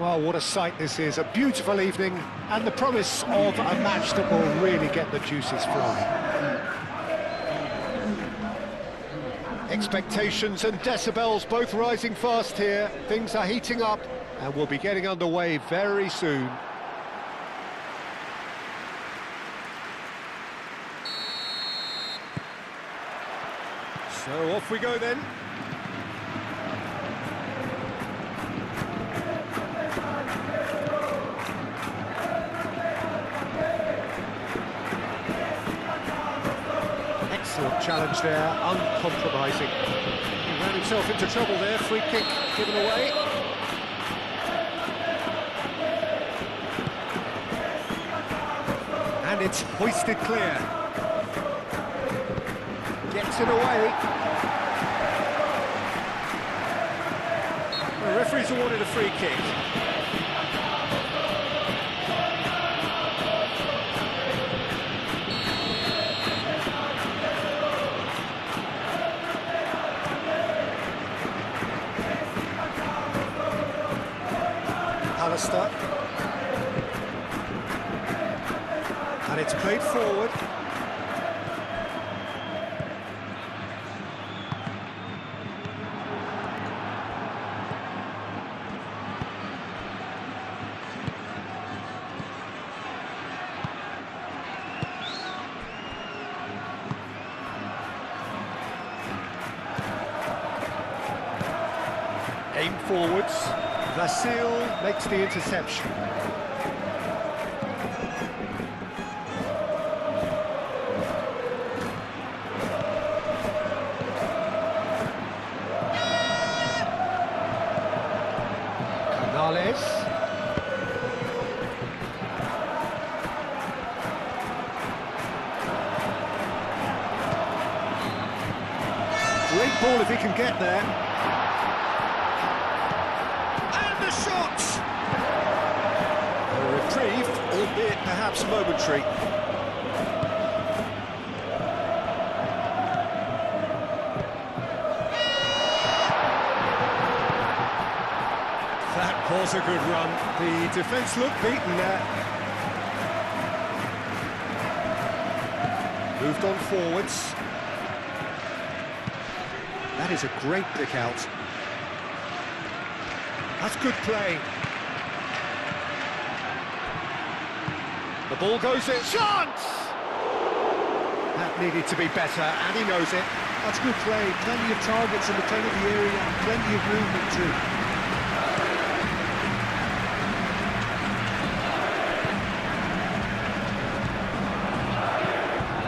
Well, what a sight this is, a beautiful evening, and the promise of a match that will really get the juices flowing. Expectations and decibels both rising fast here. Things are heating up, and we'll be getting underway very soon. So off we go then. Excellent challenge there, uncompromising. He ran himself into trouble there, free kick given away. And it's hoisted clear. Gets it away. The referee's awarded a free kick. Alistair. And it's played forward. Aim forwards. Vasil makes the interception. Canales. Great ball if he can get there. Reprieve, albeit perhaps momentary. That was a good run. The defence looked beaten there. Moved on forwards. That is a great pick out. That's good play. The ball goes in. Chance! That needed to be better, and he knows it. That's good play. Plenty of targets in the penalty area and plenty of movement too.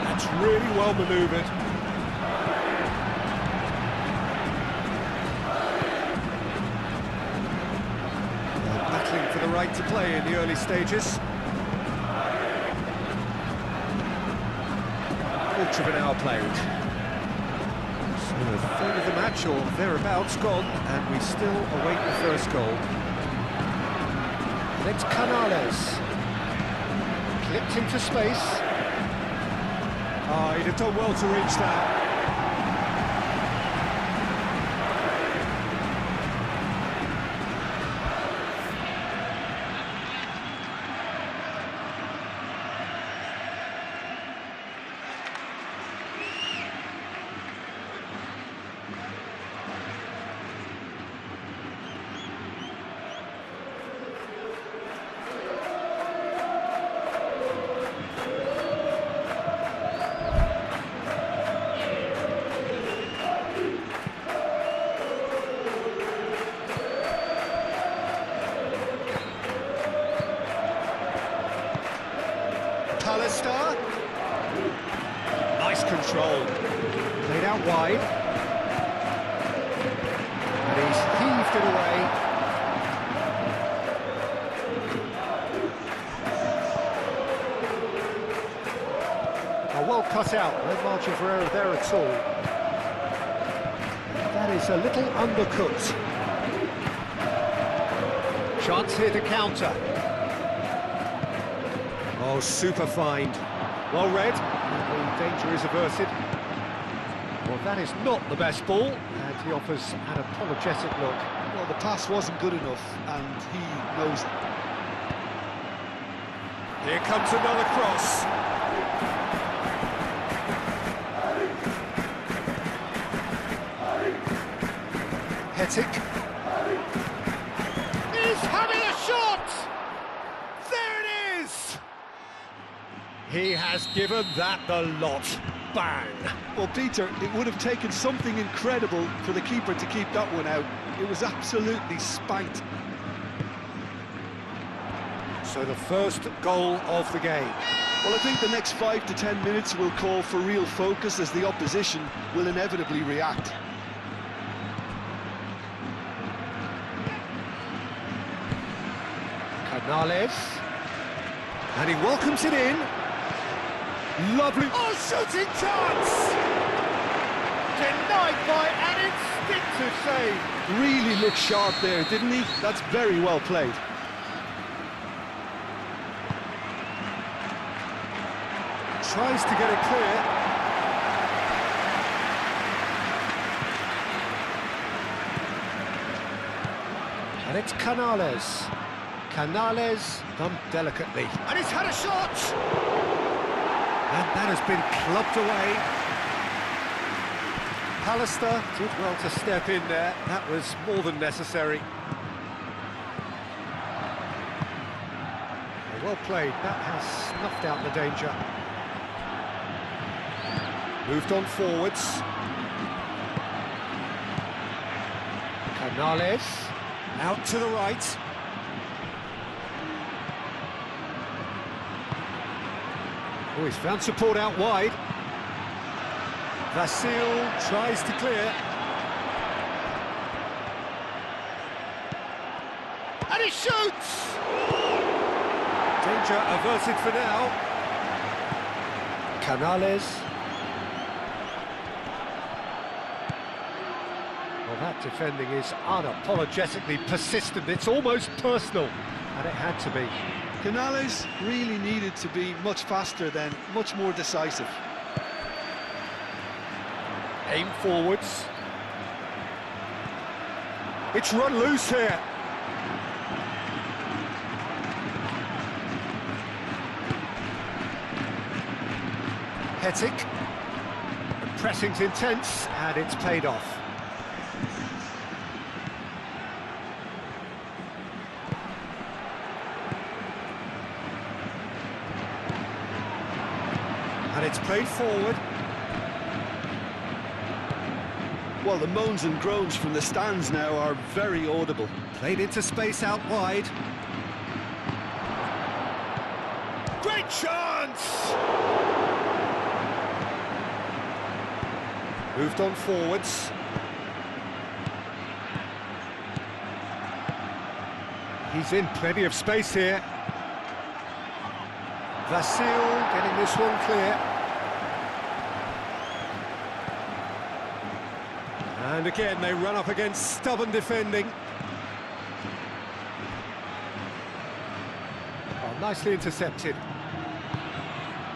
That's really well manoeuvred. Battling for the right to play in the early stages. Quarter of an hour played. So a third of the match or thereabouts gone, and we still await the first goal. And it's Canales. Clipped into space. He'd have done well to reach that. Alistair. Nice control. Played out wide. And he's heaved it away. Well cut out, no margin for error there at all. That is a little undercooked. Chance here to counter. Oh, super find. Well read, and the danger is averted. Well, that is not the best ball, and he offers an apologetic look. Well, the pass wasn't good enough, and he knows it. Here comes another cross. Hetic. He's having a shot! There it is! He has given that the lot. Bang! Well, Peter, it would have taken something incredible for the keeper to keep that one out. It was absolutely spanked. So the first goal of the game. Well, I think the next 5 to 10 minutes will call for real focus as the opposition will inevitably react. Canales. And he welcomes it in. Lovely. Oh, shooting chance! Denied by an instinctive save. Really looked sharp there, didn't he? That's very well played. Tries to get it clear. And it's Canales. Canales done delicately. And he's had a shot! And that has been clubbed away. Pallister did well to step in there. That was more than necessary. Well played. That has snuffed out the danger. Moved on forwards. Canales. Out to the right. Oh, he's found support out wide. Vasil tries to clear. And he shoots! Danger averted for now. Canales. Well, that defending is unapologetically persistent. It's almost personal, and it had to be. Canales really needed to be much faster then, much more decisive. Aim forwards. It's run loose here. Hetic. The pressing's intense, and it's paid off. And it's played forward. Well, the moans and groans from the stands now are very audible. Played into space out wide. Great chance! Moved on forwards. He's in plenty of space here. Vasil getting this one clear. And again, they run up against stubborn defending. Oh, nicely intercepted.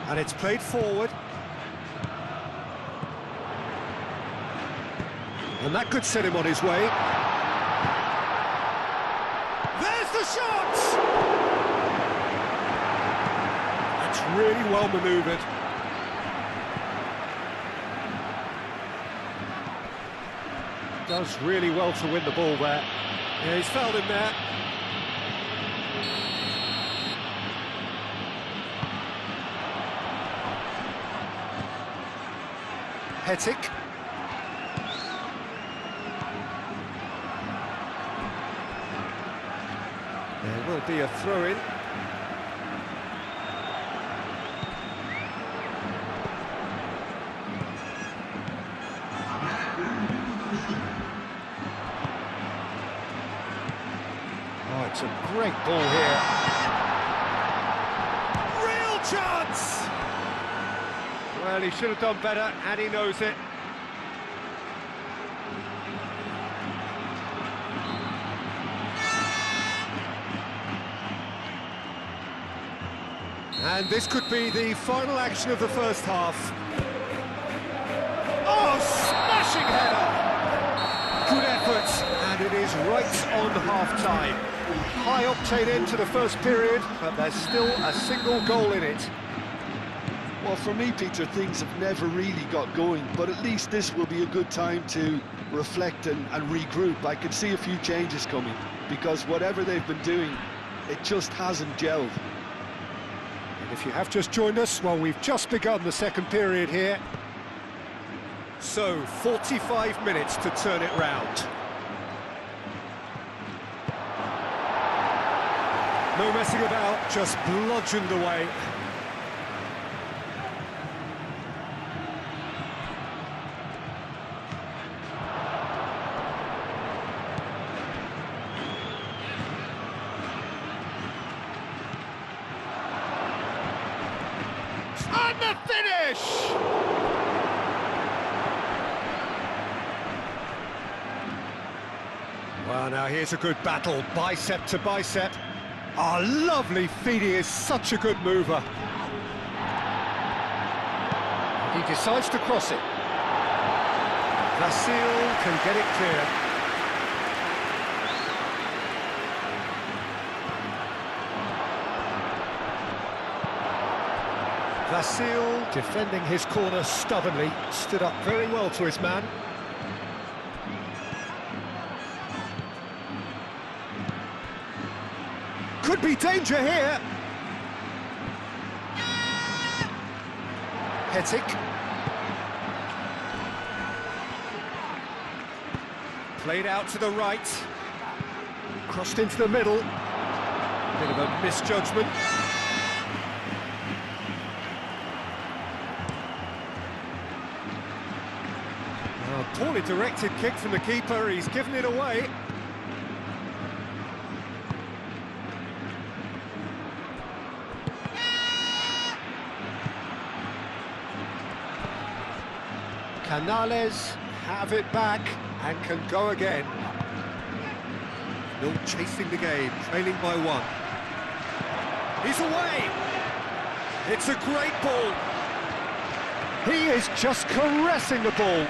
And it's played forward. And that could set him on his way. There's the shot! That's really well manoeuvred. Does really well to win the ball there. Yeah, he's fouled him there. Hetic. There will be a throw-in. Oh, it's a great ball here. Real chance! Well, he should have done better, and he knows it. And this could be the final action of the first half. Oh, smashing header! Good effort, and it is right minutes on half-time. High octane into the first period, but there's still a single goal in it. Well, for me, Peter, things have never really got going, but at least this will be a good time to reflect and regroup. I can see a few changes coming, because whatever they've been doing, it just hasn't gelled. And if you have just joined us, well, we've just begun the second period here. So, 45 minutes to turn it round. No messing about, just bludgeoned away. And the finish! Well, now here's a good battle, bicep to bicep. Oh, lovely feed, he is such a good mover. He decides to cross it. Vasil can get it clear. Vasil, defending his corner stubbornly, stood up very well to his man. Could be danger here. Hetic. Played out to the right. Crossed into the middle. Bit of a misjudgment. Poorly directed kick from the keeper, he's given it away. Canales have it back and can go again. Still chasing the game, trailing by one. He's away! It's a great ball. He is just caressing the ball.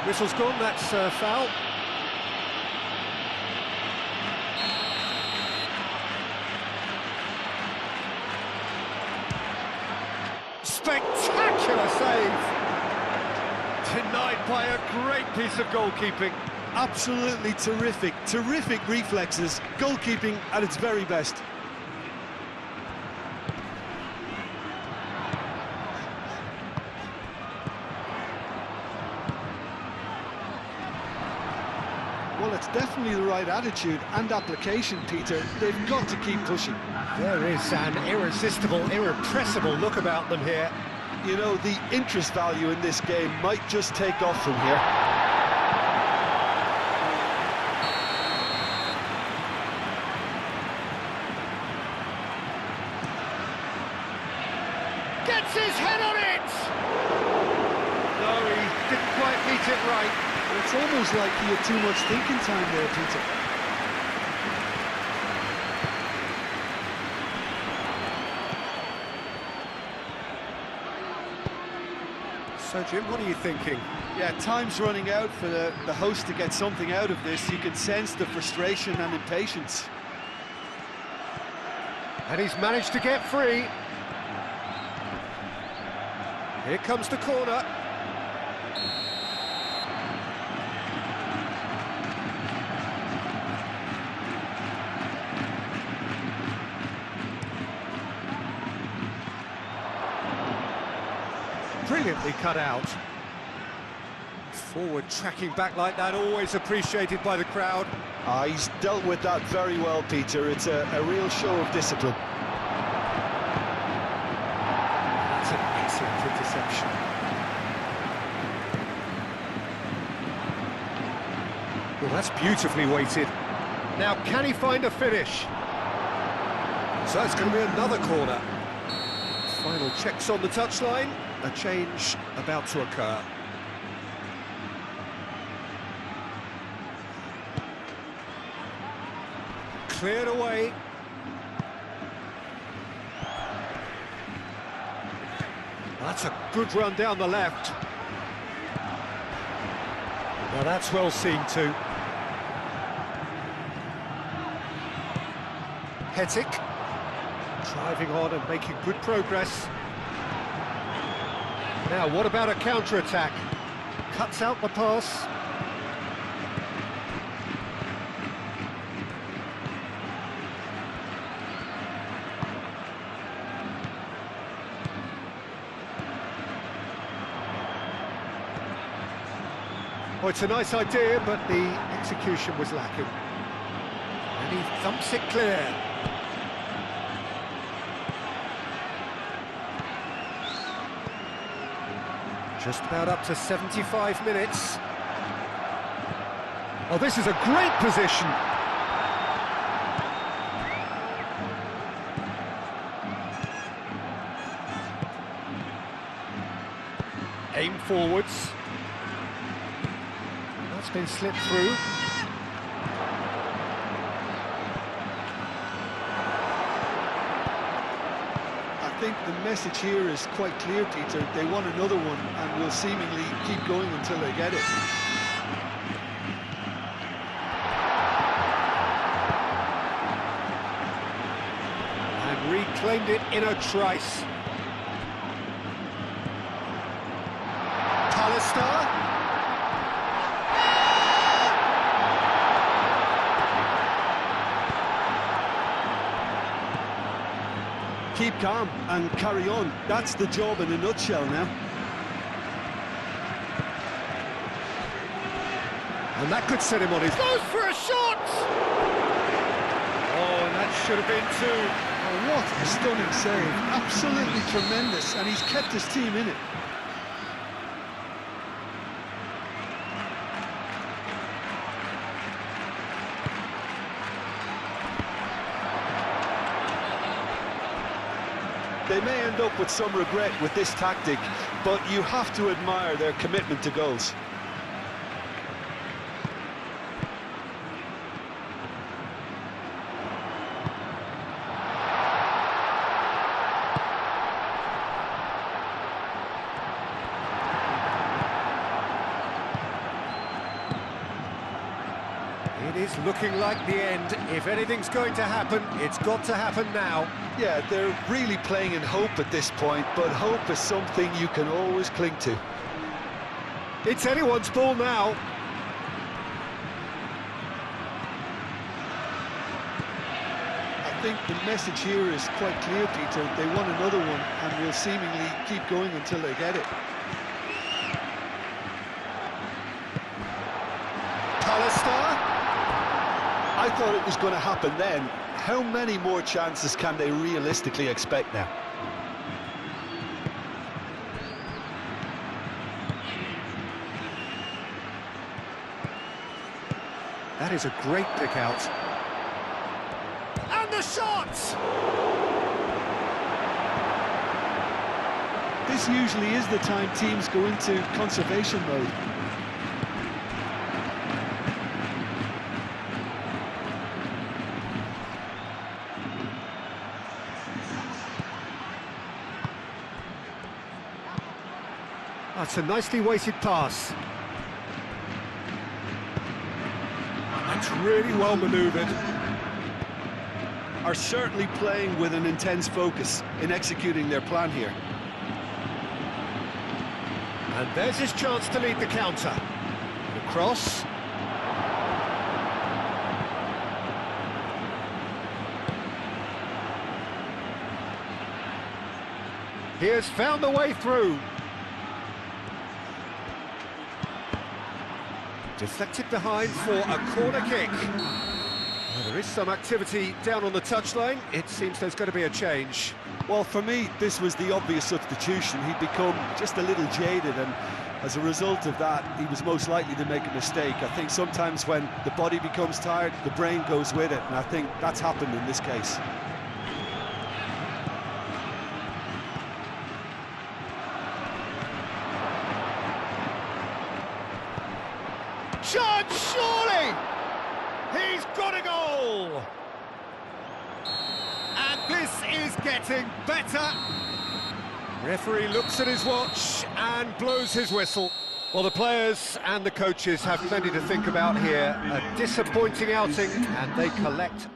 Whistle's gone, that's foul. Spectacular save! Denied by a great piece of goalkeeping. Absolutely terrific, terrific reflexes, goalkeeping at its very best. Well, it's definitely the right attitude and application, Peter. They've got to keep pushing. There is an irresistible, irrepressible look about them here. You know, the interest value in this game might just take off from here. Gets his head on it! No, he didn't quite meet it right. It's almost like he had too much thinking time there, Peter. So, Jim, what are you thinking? Yeah, time's running out for the host to get something out of this. You can sense the frustration and impatience. And he's managed to get free. Here comes the corner. Brilliantly cut out. Forward tracking back like that, always appreciated by the crowd. He's dealt with that very well, Peter. It's a real show of discipline. That's an excellent interception. Well, that's beautifully weighted. Now, can he find a finish? So it's going to be another corner. Final checks on the touchline. A change about to occur. Cleared away. That's a good run down the left. Now that's well seen too. Hetic, driving on and making good progress. Now, what about a counter-attack? Cuts out the pass. Oh, it's a nice idea, but the execution was lacking. And he thumps it clear. Just about up to 75 minutes. Oh, this is a great position. Aim forwards. That's been slipped through. I think the message here is quite clear, Peter. They want another one and will seemingly keep going until they get it. And reclaimed it in a trice. Pallister. Keep calm and carry on. That's the job in a nutshell now. And that could set him on his... Goes for a shot! Oh, and that should have been two. Oh, what a stunning save. Absolutely tremendous. And he's kept his team in it. They may end up with some regret with this tactic, but you have to admire their commitment to goals. It is looking like the end. If anything's going to happen, it's got to happen now. Yeah, they're really playing in hope at this point, but hope is something you can always cling to. It's anyone's ball now. I think the message here is quite clear, Peter. They want another one and will seemingly keep going until they get it. Pallister. I thought it was going to happen then. How many more chances can they realistically expect now? That is a great pick out. And the shot! This usually is the time teams go into conservation mode. That's a nicely weighted pass. That's really well manoeuvred. Are certainly playing with an intense focus in executing their plan here. And there's his chance to lead the counter. The cross. He has found the way through. Deflected behind for a corner kick. Well, there is some activity down on the touchline. It seems there's going to be a change. Well, for me, this was the obvious substitution. He'd become just a little jaded, and as a result of that, he was most likely to make a mistake. I think sometimes when the body becomes tired, the brain goes with it, and I think that's happened in this case. Chance, surely! He's got a goal! And this is getting better. Referee looks at his watch and blows his whistle. Well, the players and the coaches have plenty to think about here. A disappointing outing, and they collect